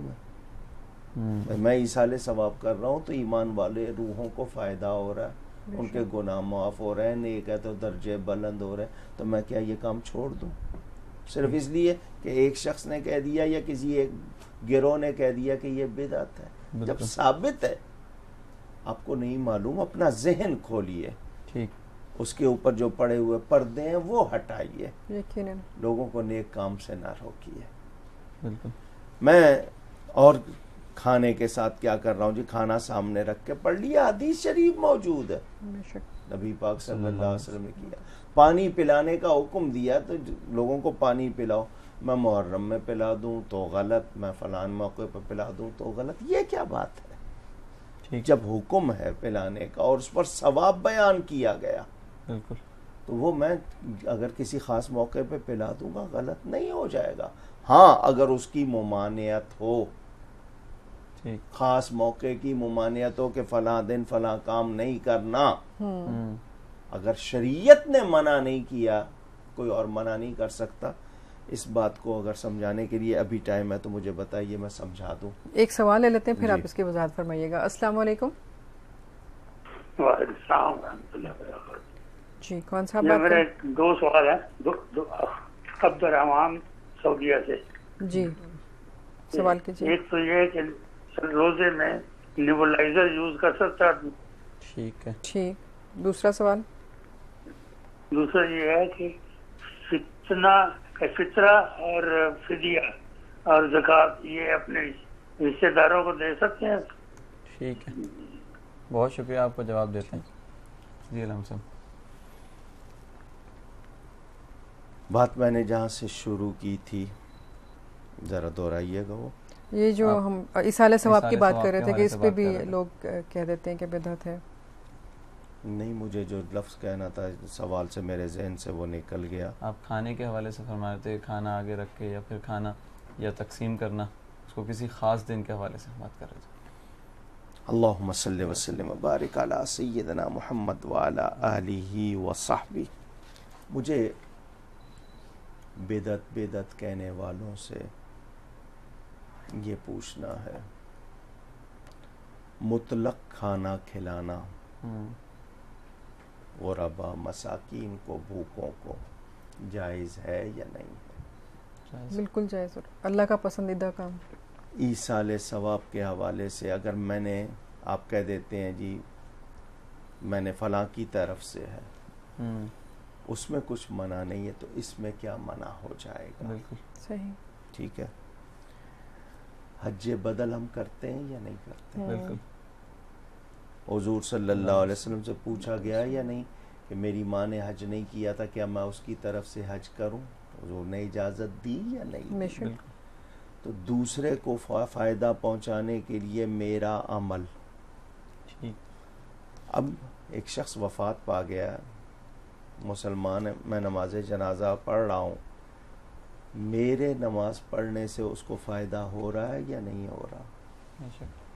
میں ایصال ثواب کر رہا ہوں تو ایمان والے روحوں کو فائدہ ہو رہا ہے، ان کے گناہ معاف ہو رہے ہیں، نیک ہے تو درجے بلند ہو رہے ہیں، تو میں کیا یہ کام چھوڑ دوں صرف اس لیے کہ ایک شخص نے کہہ دیا یا کسی ایک گروہ نے کہہ دیا کہ یہ بدعت ہے؟ جب ثابت ہے، آپ کو نہیں معلوم، اپنا ذہن کھولیے، اس کے اوپر جو پڑے ہوئے پردے ہیں وہ ہٹائیے، لوگوں کو نیک کام سے نہ روکیے. بالکل. میں اور کھانے کے ساتھ کیا کر رہا ہوں جی، کھانا سامنے رکھ کے پڑھ لیا، حدیث شریف موجود ہے، نبی پاک صلی اللہ علیہ وسلم نے کیا. پانی پلانے کا حکم دیا تو لوگوں کو پانی پلاؤ. میں محرم میں پلا دوں تو غلط، میں فلان موقع پہ پلا دوں تو غلط، یہ کیا بات ہے؟ جب حکم ہے پلانے کا اور اس پر ثواب بیان کیا گیا، بالکل، تو وہ میں اگر کسی خاص موقع پہ پلا دوں گا غلط نہیں ہو جائے گا. ہاں اگر اس کی ممانعت ہو، خاص موقع کی ممانعت ہو کہ فلاں دن فلاں کام نہیں کرنا، اگر شریعت نے منع نہیں کیا، کوئی اور منع نہیں کر سکتا. اس بات کو اگر سمجھانے کے لیے ابھی ٹائم ہے تو مجھے بتائیے، میں سمجھا دوں. ایک سوال لے لیتے ہیں پھر آپ اس کی وضاحت فرمائیے گا. السلام علیکم. وعلیکم السلام ورحمۃ اللہ وبرکاتہ. جی کون صاحب بات میرے 2 سوال ہیں. عبد الرحمان سعودیہ سے. جی سوال کیجیے. ایک تو یہ ہے کہ روزے میں نیبولائزر یوز کر سکتا ہے؟ ٹھیک ہے. ٹھیک. دوسرا سوال. دوسرا یہ ہے کہ فطرہ اور فدیہ اور زکوٰۃ یہ اپنے رشتہ داروں کو دے سکتے ہیں؟ ٹھیک ہے، بہت شکریہ، آپ کو جواب دیتے ہیں. جی علم صاحب. بات میں نے جہاں سے شروع کی تھی ذرا دہرائیے گا. وہ یہ جو ہم ایصال ثواب کی بات کر رہے تھے کہ اس پہ بھی لوگ کہہ دیتے ہیں کہ بدعت ہے. نہیں، مجھے جو لفظ کہنا تھا سوال سے میرے ذہن سے وہ نکل گیا. آپ کھانے کے حوالے سے فرما رہے تھے، کھانا آگے رکھ کے یا پھر کھانا یا تقسیم کرنا، اس کو کسی خاص دن کے حوالے سے بات کر رہے تھے. اللہم صلی وسلم وبارک علی سیدنا محمد وعلی آلہ وصحبہ. مجھے بدعت کہنے والوں سے یہ پوچھنا ہے، مطلق کھانا کھلانا غربا مساکین کو، بھوکوں کو، جائز ہے یا نہیں ہے. بالکل جائز اور اللہ کا پسندیدہ کام. ایصال ثواب کے حوالے سے اگر میں نے آپ کہہ دیتے ہیں جی میں نے فلاں کی طرف سے ہے، اس میں کچھ منع نہیں ہے، تو اس میں کیا منع ہو جائے گا؟ بالکل صحیح. ٹھیک ہے. حج بدل ہم کرتے ہیں یا نہیں کرتے؟ بالکل. حضور صلی اللہ علیہ وسلم سے پوچھا گیا یا نہیں کہ میری ماں نے حج نہیں کیا تھا، کیا میں اس کی طرف سے حج کروں؟ حضور نے اجازت دی یا نہیں دی؟ تو دوسرے کو فائدہ پہنچانے کے لیے میرا عمل. اب ایک شخص وفات پا گیا، مسلمان ہے، میں نماز جنازہ پڑھ رہا ہوں، میرے نماز پڑھنے سے اس کو فائدہ ہو رہا ہے یا نہیں ہو رہا؟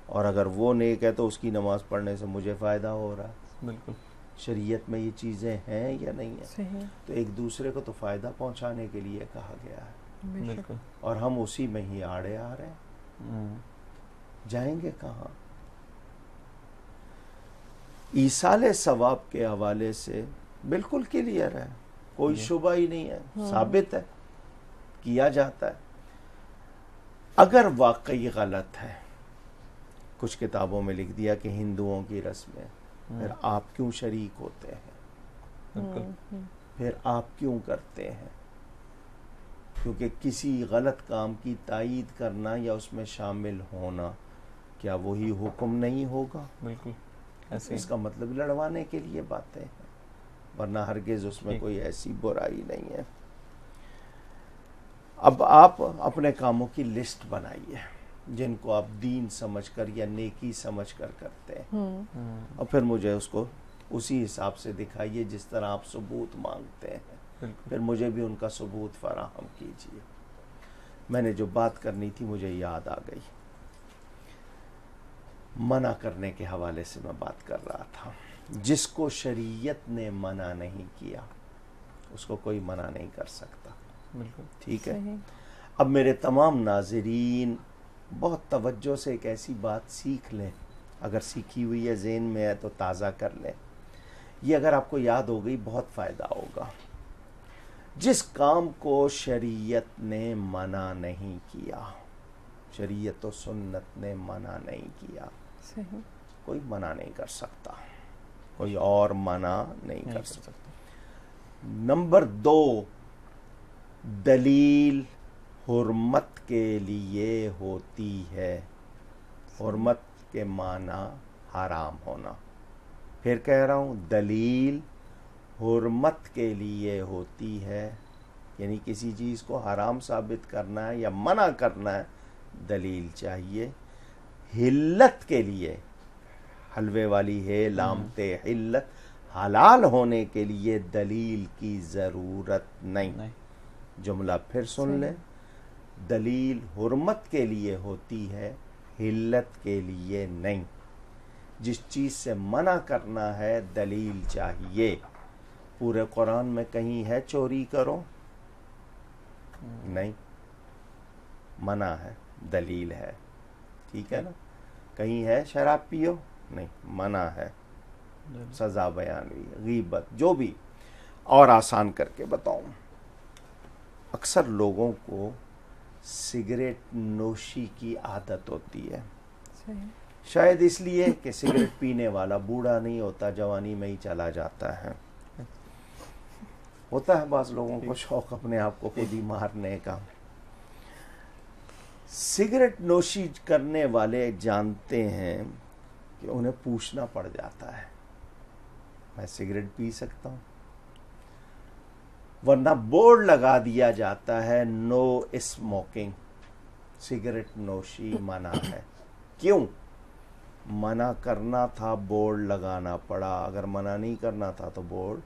اور اگر وہ نیک ہے تو اس کی نماز پڑھنے سے مجھے فائدہ ہو رہا ہے. بالکل. شریعت میں یہ چیزیں ہیں یا نہیں ہیں؟ صحیح. تو ایک دوسرے کو تو فائدہ پہنچانے کے لیے کہا گیا ہے. بالکل. اور ہم اسی میں ہی آڑے آ رہے ہیں. جائیں گے کہاں؟ ایصال ثواب کے حوالے سے بالکل کلیئر ہے، کوئی شبہ ہی نہیں ہے، ثابت ہے، کیا جاتا ہے. اگر واقعی غلط ہے، کچھ کتابوں میں لکھ دیا کہ ہندوؤں کی رسم ہے، پھر آپ کیوں شریک ہوتے ہیں؟ پھر آپ کیوں کرتے ہیں؟ کیونکہ کسی غلط کام کی تائید کرنا یا اس میں شامل ہونا کیا وہی حکم نہیں ہوگا؟ بالکل. اس کا مطلب لڑوانے کے لیے باتیں ہیں، ورنہ ہرگز اس میں کوئی ایسی برائی نہیں ہے. اب آپ اپنے کاموں کی لسٹ بنائیے جن کو آپ دین سمجھ کر یا نیکی سمجھ کر کرتے ہیں، اور پھر مجھے اس کو اسی حساب سے دکھائیے جس طرح آپ ثبوت مانگتے ہیں، پھر مجھے بھی ان کا ثبوت فراہم کیجیے. میں نے جو بات کرنی تھی مجھے یاد آ گئی. منع کرنے کے حوالے سے میں بات کر رہا تھا. جس کو شریعت نے منع نہیں کیا اس کو کوئی منع نہیں کر سکتا. ٹھیک ہے. اب میرے تمام ناظرین بہت توجہ سے ایک ایسی بات سیکھ لیں، اگر سیکھی ہوئی ہے ذہن میں ہے تو تازہ کر لیں. یہ اگر آپ کو یاد ہو گئی بہت فائدہ ہوگا. جس کام کو شریعت نے منع نہیں کیا، شریعت و سنت نے منع نہیں کیا، کوئی منع نہیں کر سکتا، کوئی اور منع نہیں کر سکتا. نمبر 2، دلیل حرمت کے لیے ہوتی ہے. حرمت کے معنی حرام ہونا. پھر کہہ رہا ہوں، دلیل حرمت کے لیے ہوتی ہے، یعنی کسی چیز کو حرام ثابت کرنا ہے یا منع کرنا ہے دلیل چاہیے. حلت کے لیے، حلوے والی ہے لامتے حلت، حلال ہونے کے لیے دلیل کی ضرورت نہیں. جملہ پھر سن لیں، دلیل حرمت کے لیے ہوتی ہے، حلت کے لیے نہیں. جس چیز سے منع کرنا ہے دلیل چاہیے. پورے قرآن میں کہیں ہے چوری کرو؟ نہیں، منع ہے، دلیل ہے. ٹھیک ہے نا. کہیں ہے شراب پیو؟ نہیں، منع ہے، سزا بیان ہوئی. غیبت، جو بھی. اور آسان کر کے بتاؤں، اکثر لوگوں کو سگریٹ نوشی کی عادت ہوتی ہے. شاید اس لیے کہ سگریٹ پینے والا بوڑھا نہیں ہوتا، جوانی میں ہی چلا جاتا ہے. ہوتا ہے بعض لوگوں کو شوق اپنے آپ کو خود ہی مارنے کا. سگریٹ نوشی کرنے والے جانتے ہیں کہ انہیں پوچھنا پڑ جاتا ہے میں سگریٹ پی سکتا ہوں، ورنہ بورڈ لگا دیا جاتا ہے نو اسموکنگ، سگریٹ نوشی منع ہے. کیوں منع کرنا تھا بورڈ لگانا پڑا؟ اگر منع نہیں کرنا تھا تو بورڈ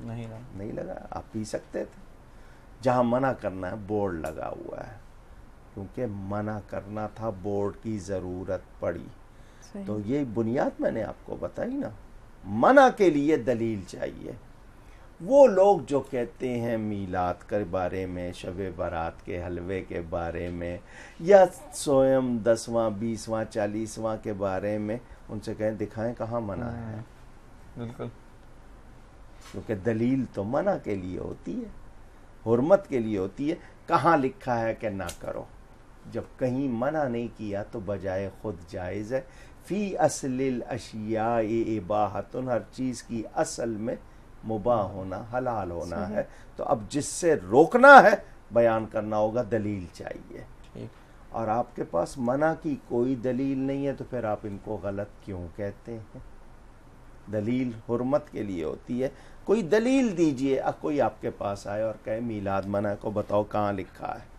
نہیں لگا، آپ پی سکتے تھے. جہاں منع کرنا ہے بورڈ لگا ہوا ہے، کیونکہ منع کرنا تھا بورڈ کی ضرورت پڑی. تو یہ بنیاد میں نے آپ کو بتائی نا. منع کے لیے دلیل چاہیے. وہ لوگ جو کہتے ہیں میلاد کے بارے میں، شب برات کے حلوے کے بارے میں، یا سوئم 10واں 20واں 40واں کے بارے میں، ان سے کہیں دکھائیں کہاں منع ہے. بالکل. کیونکہ دلیل تو منع کے لیے ہوتی ہے. حرمت کے لیے ہوتی ہے. کہاں لکھا ہے کہ نہ کرو؟ جب کہیں منع نہیں کیا تو بجائے خود جائز ہے. فی اصل الاشیاء اباحۃ، ہر چیز کی اصل میں مباح ہونا، حلال ہونا ہے. تو اب جس سے روکنا ہے بیان کرنا ہوگا، دلیل چاہیے. اور آپ کے پاس منع کی کوئی دلیل نہیں ہے تو پھر آپ ان کو غلط کیوں کہتے ہیں؟ دلیل حرمت کے لیے ہوتی ہے. کوئی دلیل دیجئے. اب کوئی آپ کے پاس آئے اور کہے میلاد منع کو بتاؤ کہاں لکھا ہے.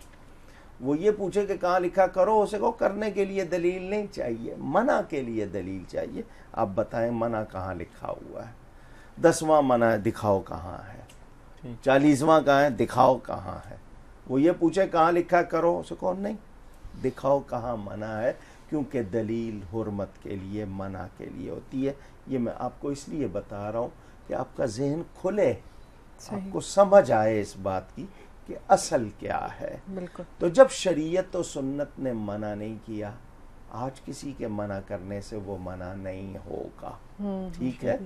وہ یہ پوچھے کہ کہاں لکھا، کرو. اسے کہو کرنے کے لیے دلیل نہیں چاہیے، منع کے لیے دلیل چاہیے. آپ بتائیں منع کہاں لکھا ہوا ہے؟ 10واں منع ہے، دکھاؤ کہاں ہے. 40واں کہاں ہے، دکھاؤ کہاں ہے. وہ یہ پوچھے کہاں لکھا کرو، اسے کہو نہیں، دکھاؤ کہاں منع ہے. کیونکہ دلیل حرمت کے لیے، منع کے لیے ہوتی ہے. یہ میں آپ کو اس لیے بتا رہا ہوں کہ آپ کا ذہن کھلے، آپ کو سمجھ آئے اس بات کی کہ اصل کیا ہے. بالکل. تو جب شریعت و سنت نے منع نہیں کیا، آج کسی کے منع کرنے سے وہ منع نہیں ہوگا. ٹھیک ہے.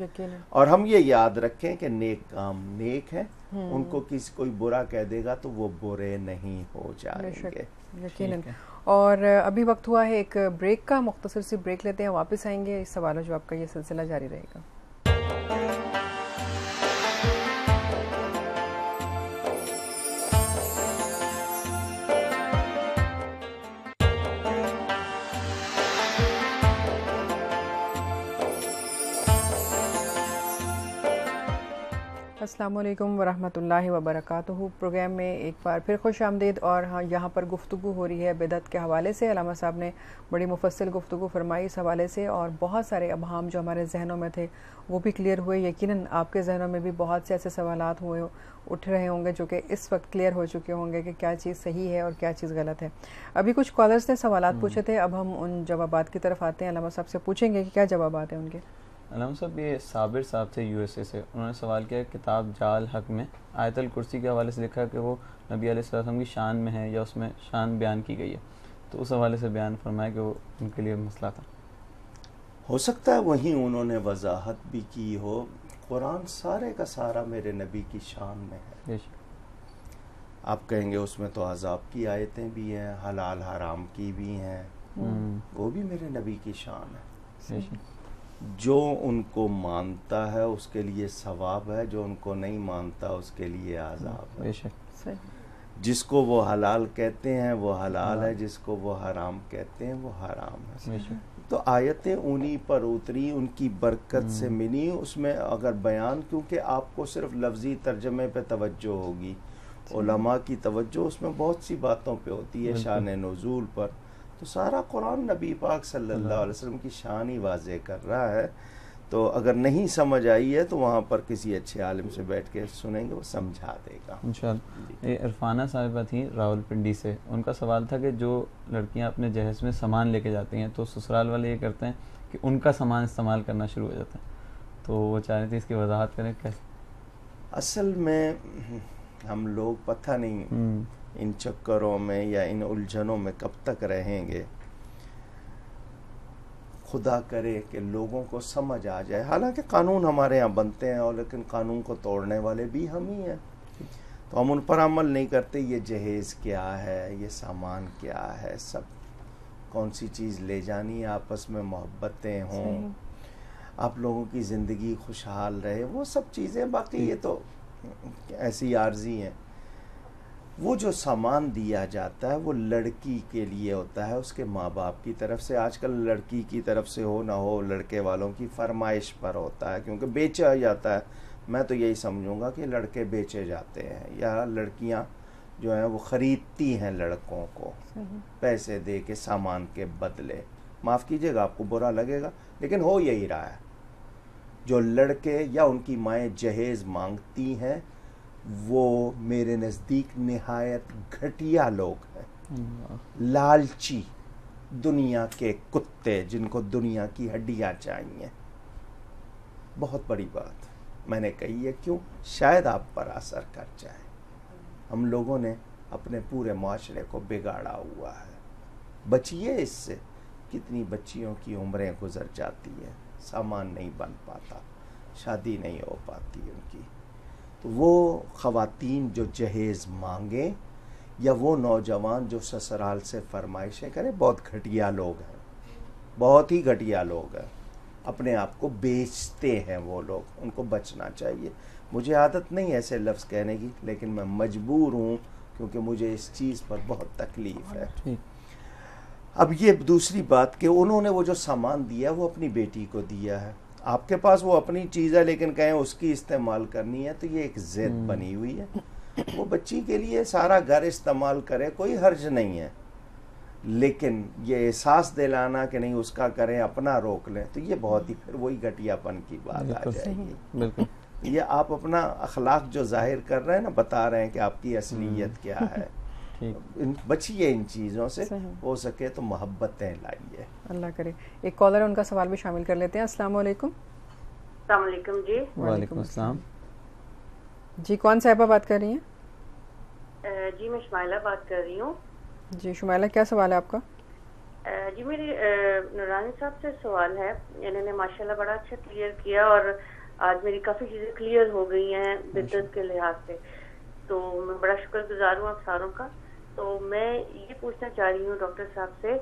اور ہم یہ یاد رکھیں کہ نیک کام نیک ہیں، ان کو کسی کوئی برا کہہ دے گا تو وہ برے نہیں ہو جائیں گے. یقیناً. اور ابھی وقت ہوا ہے ایک بریک کا، مختصر سی بریک لیتے ہیں، واپس آئیں گے، اس سوال و جواب کا یہ سلسلہ جاری رہے گا. السلام علیکم ورحمۃ اللہ وبرکاتہ. پروگرام میں ایک بار پھر خوش آمدید. اور ہاں، یہاں پر گفتگو ہو رہی ہے بدعت کے حوالے سے. علامہ صاحب نے بڑی مفصل گفتگو فرمائی اس حوالے سے، اور بہت سارے ابہام جو ہمارے ذہنوں میں تھے وہ بھی کلیئر ہوئے. یقیناً آپ کے ذہنوں میں بھی بہت سے ایسے سوالات اٹھ رہے ہوں گے جو کہ اس وقت کلیئر ہو چکے ہوں گے کہ کیا چیز صحیح ہے اور کیا چیز غلط ہے. ابھی کچھ کالرز نے سوالات پوچھے تھے، اب ہم ان جوابات کی طرف آتے ہیں. علامہ صاحب سے پوچھیں گے کہ کیا جوابات ہیں ان کے. علامہ صاحب، یہ صابر صاحب تھے یو ایس اے سے، انہوں نے سوال کیا کتاب جعل حق میں آیت الکرسی کے حوالے سے لکھا کہ وہ نبی علیہ السلام کی شان میں ہے یا اس میں شان بیان کی گئی ہے، تو اس حوالے سے بیان فرمایا کہ وہ ان کے لیے مسئلہ تھا. ہو سکتا ہے وہیں انہوں نے وضاحت بھی کی ہو. قرآن سارے کا سارا میرے نبی کی شان میں ہے. آپ کہیں گے اس میں تو عذاب کی آیتیں بھی ہیں، حلال حرام کی بھی ہیں، وہ بھی میرے نبی کی شان ہے. جو ان کو مانتا ہے اس کے لیے ثواب ہے، جو ان کو نہیں مانتا اس کے لیے عذاب ہے. جس کو وہ حلال کہتے ہیں وہ حلال ہے، جس کو وہ حرام کہتے ہیں وہ حرام ہے. تو آیتیں انہی پر اتری، ان کی برکت سے ملی. اس میں اگر بیان، کیونکہ آپ کو صرف لفظی ترجمے پہ توجہ ہوگی، علماء کی توجہ اس میں بہت سی باتوں پہ ہوتی ہے، شان نزول پر. تو سارا قرآن نبی پاک صلی اللہ علیہ وسلم کی شان ہی واضح کر رہا ہے. تو اگر نہیں سمجھ آئی ہے تو وہاں پر کسی اچھے عالم سے بیٹھ کے سنیں گے، وہ سمجھا دے گا انشاءاللہ. یہ عرفانہ صاحبہ تھیں راول پنڈی سے، ان کا سوال تھا کہ جو لڑکیاں اپنے جہیز میں سامان لے کے جاتی ہیں تو سسرال والے یہ کرتے ہیں کہ ان کا سامان استعمال کرنا شروع ہو جاتا ہے، تو وہ چاہ رہے تھے اس کی وضاحت کریں کیسے. اصل میں ہم لوگ پتہ نہیں ان چکروں میں یا ان الجھنوں میں کب تک رہیں گے. خدا کرے کہ لوگوں کو سمجھ آ جائے. حالانکہ قانون ہمارے ہاں بنتے ہیں، اور لیکن قانون کو توڑنے والے بھی ہم ہی ہیں، تو ہم ان پر عمل نہیں کرتے. یہ جہیز کیا ہے، یہ سامان کیا ہے، سب کون سی چیز لے جانی، آپس میں محبتیں ہوں، آپ لوگوں کی زندگی خوشحال رہے، وہ سب چیزیں. باقی یہ تو ایسی عارضی ہیں. وہ جو سامان دیا جاتا ہے وہ لڑکی کے لیے ہوتا ہے، اس کے ماں باپ کی طرف سے. آج کل لڑکی کی طرف سے ہو نہ ہو، لڑکے والوں کی فرمائش پر ہوتا ہے، کیونکہ بیچا جاتا ہے. میں تو یہی سمجھوں گا کہ لڑکے بیچے جاتے ہیں، یا لڑکیاں جو ہیں وہ خریدتی ہیں لڑکوں کو پیسے دے کے سامان کے بدلے. معاف کیجیے گا، آپ کو برا لگے گا، لیکن ہو یہی رہا ہے. جو لڑکے یا ان کی مائیں جہیز مانگتی ہیں وہ میرے نزدیک نہایت گھٹیا لوگ ہیں، لالچی دنیا کے کتے، جن کو دنیا کی ہڈیاں چاہیے. بہت بڑی بات میں نے کہی ہے. کیوں؟ شاید آپ پر اثر کر جائے. ہم لوگوں نے اپنے پورے معاشرے کو بگاڑا ہوا ہے. بچیے اس سے. کتنی بچیوں کی عمریں گزر جاتی ہیں، سامان نہیں بن پاتا، شادی نہیں ہو پاتی ان کی. تو وہ خواتین جو جہیز مانگیں یا وہ نوجوان جو سسرال سے فرمائشیں کریں بہت گھٹیا لوگ ہیں، بہت ہی گھٹیا لوگ ہیں، اپنے آپ کو بیچتے ہیں وہ لوگ، ان کو بچنا چاہیے. مجھے عادت نہیں ایسے لفظ کہنے کی، لیکن میں مجبور ہوں کیونکہ مجھے اس چیز پر بہت تکلیف ہے. اب یہ دوسری بات کہ انہوں نے وہ جو سامان دیا وہ اپنی بیٹی کو دیا ہے، آپ کے پاس وہ اپنی چیز ہے لیکن کہیں اس کی استعمال کرنی ہے، تو یہ ایک ضد بنی ہوئی ہے. وہ بچی کے لیے سارا گھر استعمال کرے، کوئی حرج نہیں ہے، لیکن یہ احساس دلانا کہ نہیں اس کا کریں اپنا روک لیں، تو یہ بہت ہی پھر وہی گھٹیا پن کی بات آ جائے گی. بالکل یہ آپ اپنا اخلاق جو ظاہر کر رہے ہیں نا، بتا رہے ہیں کہ آپ کی اصلیت کیا ہے. بچیے ان چیزوں سے، ہو سکے تو محبتیں لائیے. اللہ کرے. ایک کالر ہے، ان کا سوال بھی شامل کر لیتے ہیں. السلام علیکم. السلام علیکم. جی وعلیکم السلام. جی کون صاحبہ بات کر رہی ہیں؟ جی میں شمائلہ بات کر رہی ہوں. جی شمائلہ کیا سوال ہے آپ کا؟ جی میری نورانی صاحب سے سوال ہے. انہوں نے ماشاءاللہ بڑا اچھا کلیئر کیا اور آج میری کافی چیزیں کلیئر ہو گئی ہیں بدعت کے لحاظ سے، تو میں بڑا شکر گزار ہوں آپ ساروں کا. تو میں یہ پوچھنا چاہ رہی ہوں ڈاکٹر صاحب سے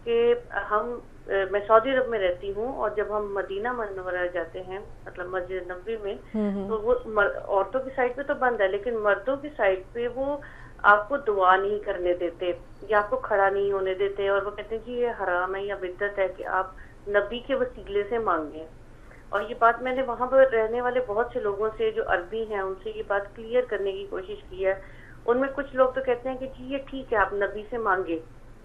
کہ میں سعودی عرب میں رہتی ہوں، اور جب ہم مدینہ منورہ جاتے ہیں مطلب مسجد نبوی میں، تو وہ عورتوں کی سائڈ پہ تو بند ہے، لیکن مردوں کی سائڈ پہ وہ آپ کو دعا نہیں کرنے دیتے یا آپ کو کھڑا نہیں ہونے دیتے، اور وہ کہتے ہیں کہ یہ حرام ہے یا بدعت ہے کہ آپ نبی کے وسیلے سے مانگیں. اور یہ بات میں نے وہاں پر رہنے والے بہت سے لوگوں سے جو عربی ہیں ان سے یہ بات کلیئر کرنے کی کوشش کی ہے. ان میں کچھ لوگ تو کہتے ہیں کہ جی یہ ٹھیک ہے آپ نبی سے مانگے،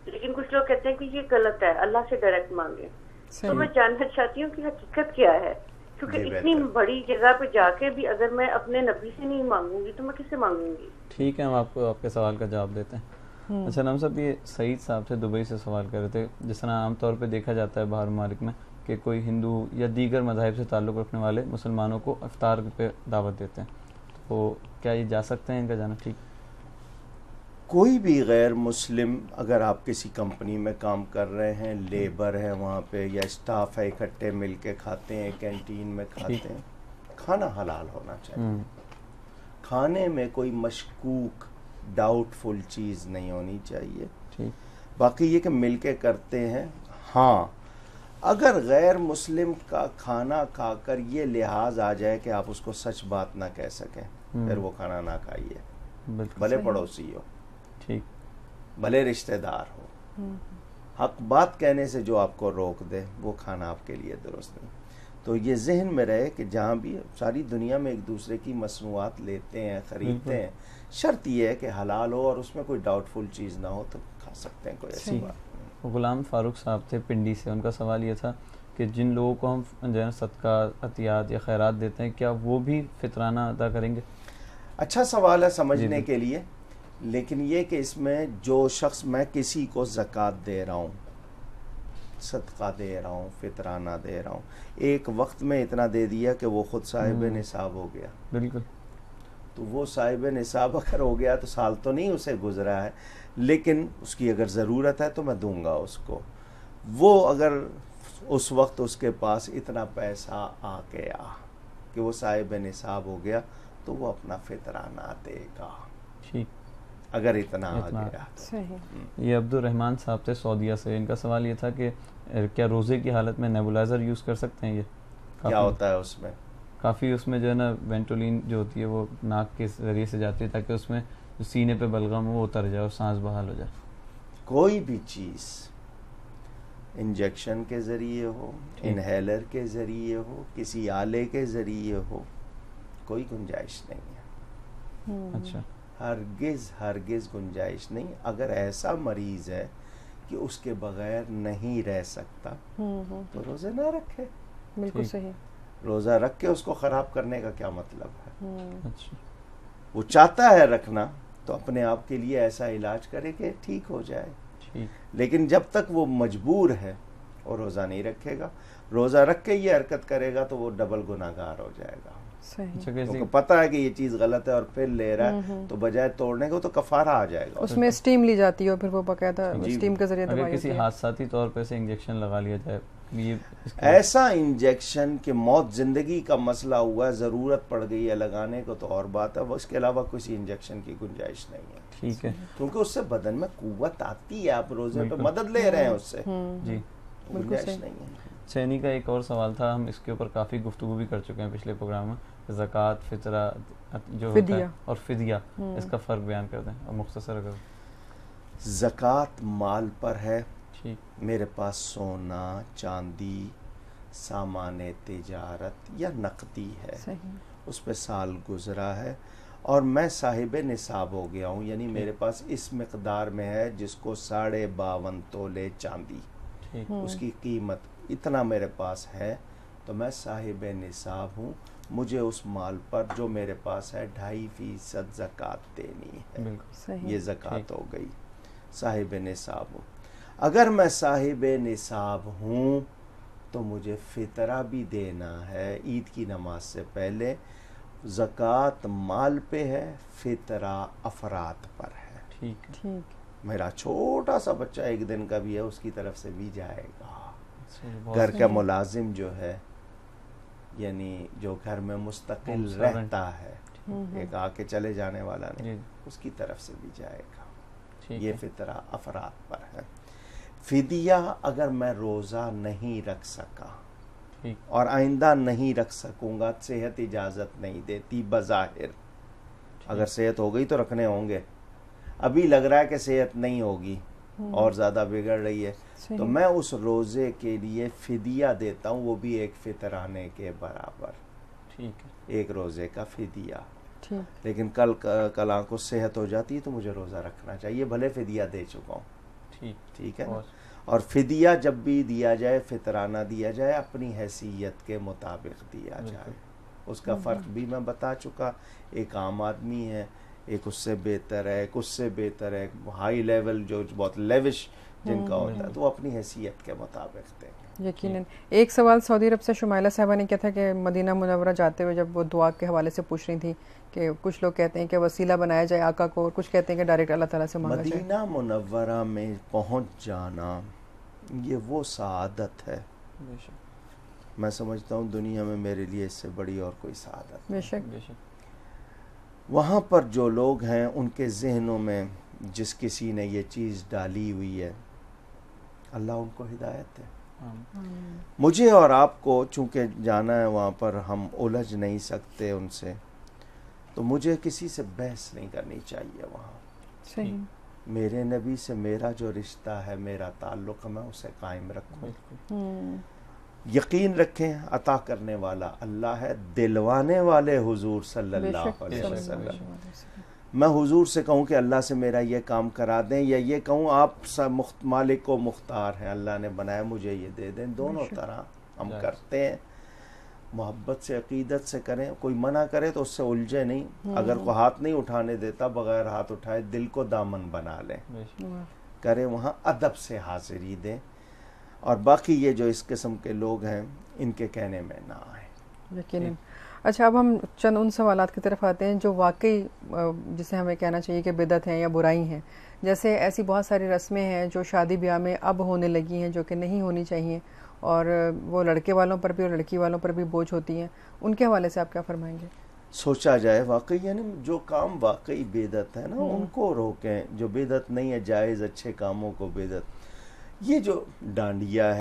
لیکن کچھ لوگ کہتے ہیں کہ یہ غلط ہے، اللہ سے ڈائریکٹ مانگے. تو میں جاننا چاہتی ہوں کہ حقیقت کیا ہے، کیونکہ اتنی بڑی جگہ پہ جا کے بھی اگر میں اپنے نبی سے نہیں مانگوں گی تو میں کس سے مانگوں گی؟ ٹھیک ہے، ہم آپ کو آپ کے سوال کا جواب دیتے ہیں. اچھا نام صاحب، یہ سعید صاحب سے دبئی سے سوال کر رہے تھے. جس طرح عام طور پہ دیکھا جاتا ہے باہر ممالک میں کہ کوئی ہندو یا دیگر مذاہب سے تعلق رکھنے والے مسلمانوں کو افطار پہ دعوت دیتے ہیں، تو کیا یہ جا سکتے ہیں؟ ان کا جانا ٹھیک؟ کوئی بھی غیر مسلم اگر آپ کسی کمپنی میں کام کر رہے ہیں، لیبر ہے وہاں پہ یا اسٹاف ہے، اکٹھے مل کے کھاتے ہیں، کینٹین میں کھاتے ہیں، کھانا حلال ہونا چاہیے. کھانے میں کوئی مشکوک ڈاؤٹ فل چیز نہیں ہونی چاہیے. باقی یہ کہ مل کے کرتے ہیں. ہاں اگر غیر مسلم کا کھانا کھا کر یہ لحاظ آ جائے کہ آپ اس کو سچ بات نہ کہہ سکیں، پھر وہ کھانا نہ کھائیے، بھلے پڑوسی ہو، بھلے رشتہ دار ہو. حق بات کہنے سے جو آپ کو روک دے وہ کھانا آپ کے لیے درست نہیں. تو یہ ذہن میں رہے کہ جہاں بھی ساری دنیا میں ایک دوسرے کی مصنوعات لیتے ہیں، خریدتے ہیں، شرط یہ ہے کہ حلال ہو اور اس میں کوئی ڈاؤٹ فل چیز نہ ہو تو کھا سکتے ہیں، کوئی ایسی بات. غلام فاروق صاحب تھے پنڈی سے. ان کا سوال یہ تھا کہ جن لوگوں کو ہم جو ہے صدقات، عطیات یا خیرات دیتے ہیں، کیا وہ بھی فطرانہ ادا کریں گے؟ اچھا سوال ہے سمجھنے کے لیے، لیکن یہ کہ اس میں جو شخص میں کسی کو زکوٰۃ دے رہا ہوں، صدقہ دے رہا ہوں، فطرانہ دے رہا ہوں، ایک وقت میں اتنا دے دیا کہ وہ خود صاحب نصاب ہو گیا. بالکل. تو وہ صاحب نصاب اگر ہو گیا تو سال تو نہیں اسے گزرا ہے، لیکن اس کی اگر ضرورت ہے تو میں دوں گا اس کو. وہ اگر اس وقت اس کے پاس اتنا پیسہ آ گیا کہ وہ صاحب نصاب ہو گیا تو وہ اپنا فطرانہ دے گا، اگر اتنا آ گیا. یہ عبد الرحمن صاحب تھے سعودیہ سے. ان کا سوال یہ تھا کہ کیا روزے کی حالت میں نیبولائزر یوز کر سکتے ہیں؟ یہ کیا ہوتا ہے اس میں؟ کافی اس میں جو ہے نا وینٹولین جو ہوتی ہے وہ ناک کے ذریعے سے جاتی ہے تاکہ اس میں جو سینے پہ بلغم وہ اتر جائے اور سانس بحال ہو جائے. کوئی بھی چیز انجیکشن کے ذریعے ہو، انہیلر کے ذریعے ہو، کسی آلے کے ذریعے ہو، کوئی گنجائش نہیں ہے. اچھا. ہرگز گنجائش نہیں. اگر ایسا مریض ہے کہ اس کے بغیر نہیں رہ سکتا تو روزے نہ رکھے. بالکل صحیح. روزہ رکھ کے اس کو خراب کرنے کا کیا مطلب ہے؟ وہ چاہتا ہے رکھنا تو اپنے آپ کے لیے ایسا علاج کرے کہ ٹھیک ہو جائے. لیکن جب تک وہ مجبور ہے اور روزہ نہیں رکھے گا، روزہ رکھ کے یہ حرکت کرے گا تو وہ ڈبل گناہگار ہو جائے گا. کیونکہ پتا ہے کہ یہ چیز غلط ہے اور پھر لے رہا ہے تو بجائے توڑنے کو تو کفارہ آ جائے گا. اس میں اسٹیم لی جاتی ہے اور پھر وہ باقاعدہ اسٹیم کے ذریعے اگر کسی حادثاتی طور پہ سے انجیکشن لگا لیا جائے, ایسا انجیکشن کہ موت زندگی کا مسئلہ ہوا ہے, ضرورت پڑ گئی ہے لگانے کو تو اور بات ہے, اس کے علاوہ کسی انجیکشن کی گنجائش نہیں ہے. ٹھیک ہے, کیونکہ اس سے بدن میں قوت آتی ہے, آپ روزے پہ مدد لے رہے ہیں اس سے, جی گنجائش نہیں ہے. سینی کا ایک اور سوال تھا, ہم اس کے اوپر کافی گفتگو بھی کر چکے ہیں پچھلے پروگرام میں, زکوٰۃ, فطرہ جو ہوتا ہے اور فدیہ, اس کا فرق بیان کر دیں اور مختصر اگر. زکوٰۃ مال پر ہے, میرے پاس سونا, چاندی, سامان تجارت یا نقدی ہے, اس پہ سال گزرا ہے اور میں صاحب نصاب ہو گیا ہوں, یعنی میرے پاس اس مقدار میں ہے جس کو 52.5 تولے چاندی, اس کی قیمت اتنا میرے پاس ہے, تو میں صاحب نصاب ہوں. مجھے اس مال پر جو میرے پاس ہے 2.5% زکوٰۃ دینی ہے. یہ زکوٰۃ ہو گئی, صاحب نصاب ہوں. اگر میں صاحب نصاب ہوں تو مجھے فطرہ بھی دینا ہے عید کی نماز سے پہلے. زکوٰۃ مال پہ ہے, فطرہ افراد پر ہے. ٹھیک, میرا چھوٹا سا بچہ 1 دن کا بھی ہے, اس کی طرف سے بھی جائے گا. گھر کا ملازم جو ہے, یعنی جو گھر میں مستقل رہتا ہے, ایک آ کے چلے جانے والا نہیں, اس کی طرف سے بھی جائے گا. یہ فطرہ افراد پر ہے. فدیہ اگر میں روزہ نہیں رکھ سکا اور آئندہ نہیں رکھ سکوں گا, صحت اجازت نہیں دیتی بظاہر, اگر صحت ہو گئی تو رکھنے ہوں گے, ابھی لگ رہا ہے کہ صحت نہیں ہوگی اور زیادہ بگڑ رہی ہے, تو میں اس روزے کے لیے فدیہ دیتا ہوں, وہ بھی ایک فطرانے کے برابر. ٹھیک ہے, ایک روزے کا فدیہ. لیکن کل کو صحت ہو جاتی ہے تو مجھے روزہ رکھنا چاہیے, بھلے فدیہ دے چکا ہوں. ٹھیک ہے نا. اور فدیہ جب بھی دیا جائے, فطرانہ دیا جائے, اپنی حیثیت کے مطابق دیا جائے. اس کا فرق بھی میں بتا چکا, ایک عام آدمی ہے, ایک اس سے بہتر ہے, ایک اس سے بہتر ہے, ہائی لیول جو بہت لیوش جن کا ہوتا ہے, تو وہ اپنی حیثیت کے مطابق دیں گے. یقیناً. ایک سوال سعودی عرب سے شمائلہ صاحبہ نے کیا تھا کہ مدینہ منورہ جاتے ہوئے جب وہ دعا کے حوالے سے پوچھ رہی تھی کہ کچھ لوگ کہتے ہیں کہ وسیلہ بنایا جائے آقا کو, اور کچھ کہتے ہیں کہ ڈائریکٹ اللہ تعالیٰ سے مانگا جائے. مدینہ منورہ میں پہنچ جانا یہ وہ سعادت ہے, میں سمجھتا ہوں دنیا میں میرے لیے اس سے بڑی اور کوئی سعادت. بے شک. وہاں پر جو لوگ ہیں ان کے ذہنوں میں جس کسی نے یہ چیز ڈالی ہوئی ہے, اللہ ان کو ہدایت ہے. مجھے اور آپ کو چونکہ جانا ہے وہاں پر, ہم الجھ نہیں سکتے ان سے, تو مجھے کسی سے بحث نہیں کرنی چاہیے وہاں. صحیح. میرے نبی سے میرا جو رشتہ ہے, میرا تعلق, میں اسے قائم رکھوں. یقین رکھیں عطا کرنے والا اللہ ہے, دلوانے والے حضور صلی اللہ علیہ وسلم. میں حضور سے کہوں کہ اللہ سے میرا یہ کام کرا دیں, یا یہ کہوں آپ مالک و مختار ہیں, اللہ نے بنایا مجھے یہ دے دیں, دونوں طرح ہم کرتے ہیں. محبت سے, عقیدت سے کریں. کوئی منع کرے تو اس سے الجھے نہیں. اگر کوئی ہاتھ نہیں اٹھانے دیتا, بغیر ہاتھ اٹھائے دل کو دامن بنا لیں, کریں, وہاں ادب سے حاضری دیں. اور باقی یہ جو اس قسم کے لوگ ہیں ان کے کہنے میں نہ آئیں. یقیناً. اچھا, اب ہم چند ان سوالات کی طرف آتے ہیں جو واقعی جسے ہمیں کہنا چاہیے کہ بدعت ہیں یا برائی ہیں. جیسے ایسی بہت ساری رسمیں ہیں جو شادی بیاہ میں اب ہونے لگی ہیں جو کہ نہیں ہونی چاہیے, اور وہ لڑکے والوں پر بھی اور لڑکی والوں پر بھی بوجھ ہوتی ہیں. ان کے حوالے سے آپ کیا فرمائیں گے؟ سوچا جائے واقعی, یعنی جو کام واقعی بدعت ہے نا ان کو روکیں, جو بدعت نہیں ہے جائز اچھے کاموں کو بدعت. یہ جو ڈانڈیا ہے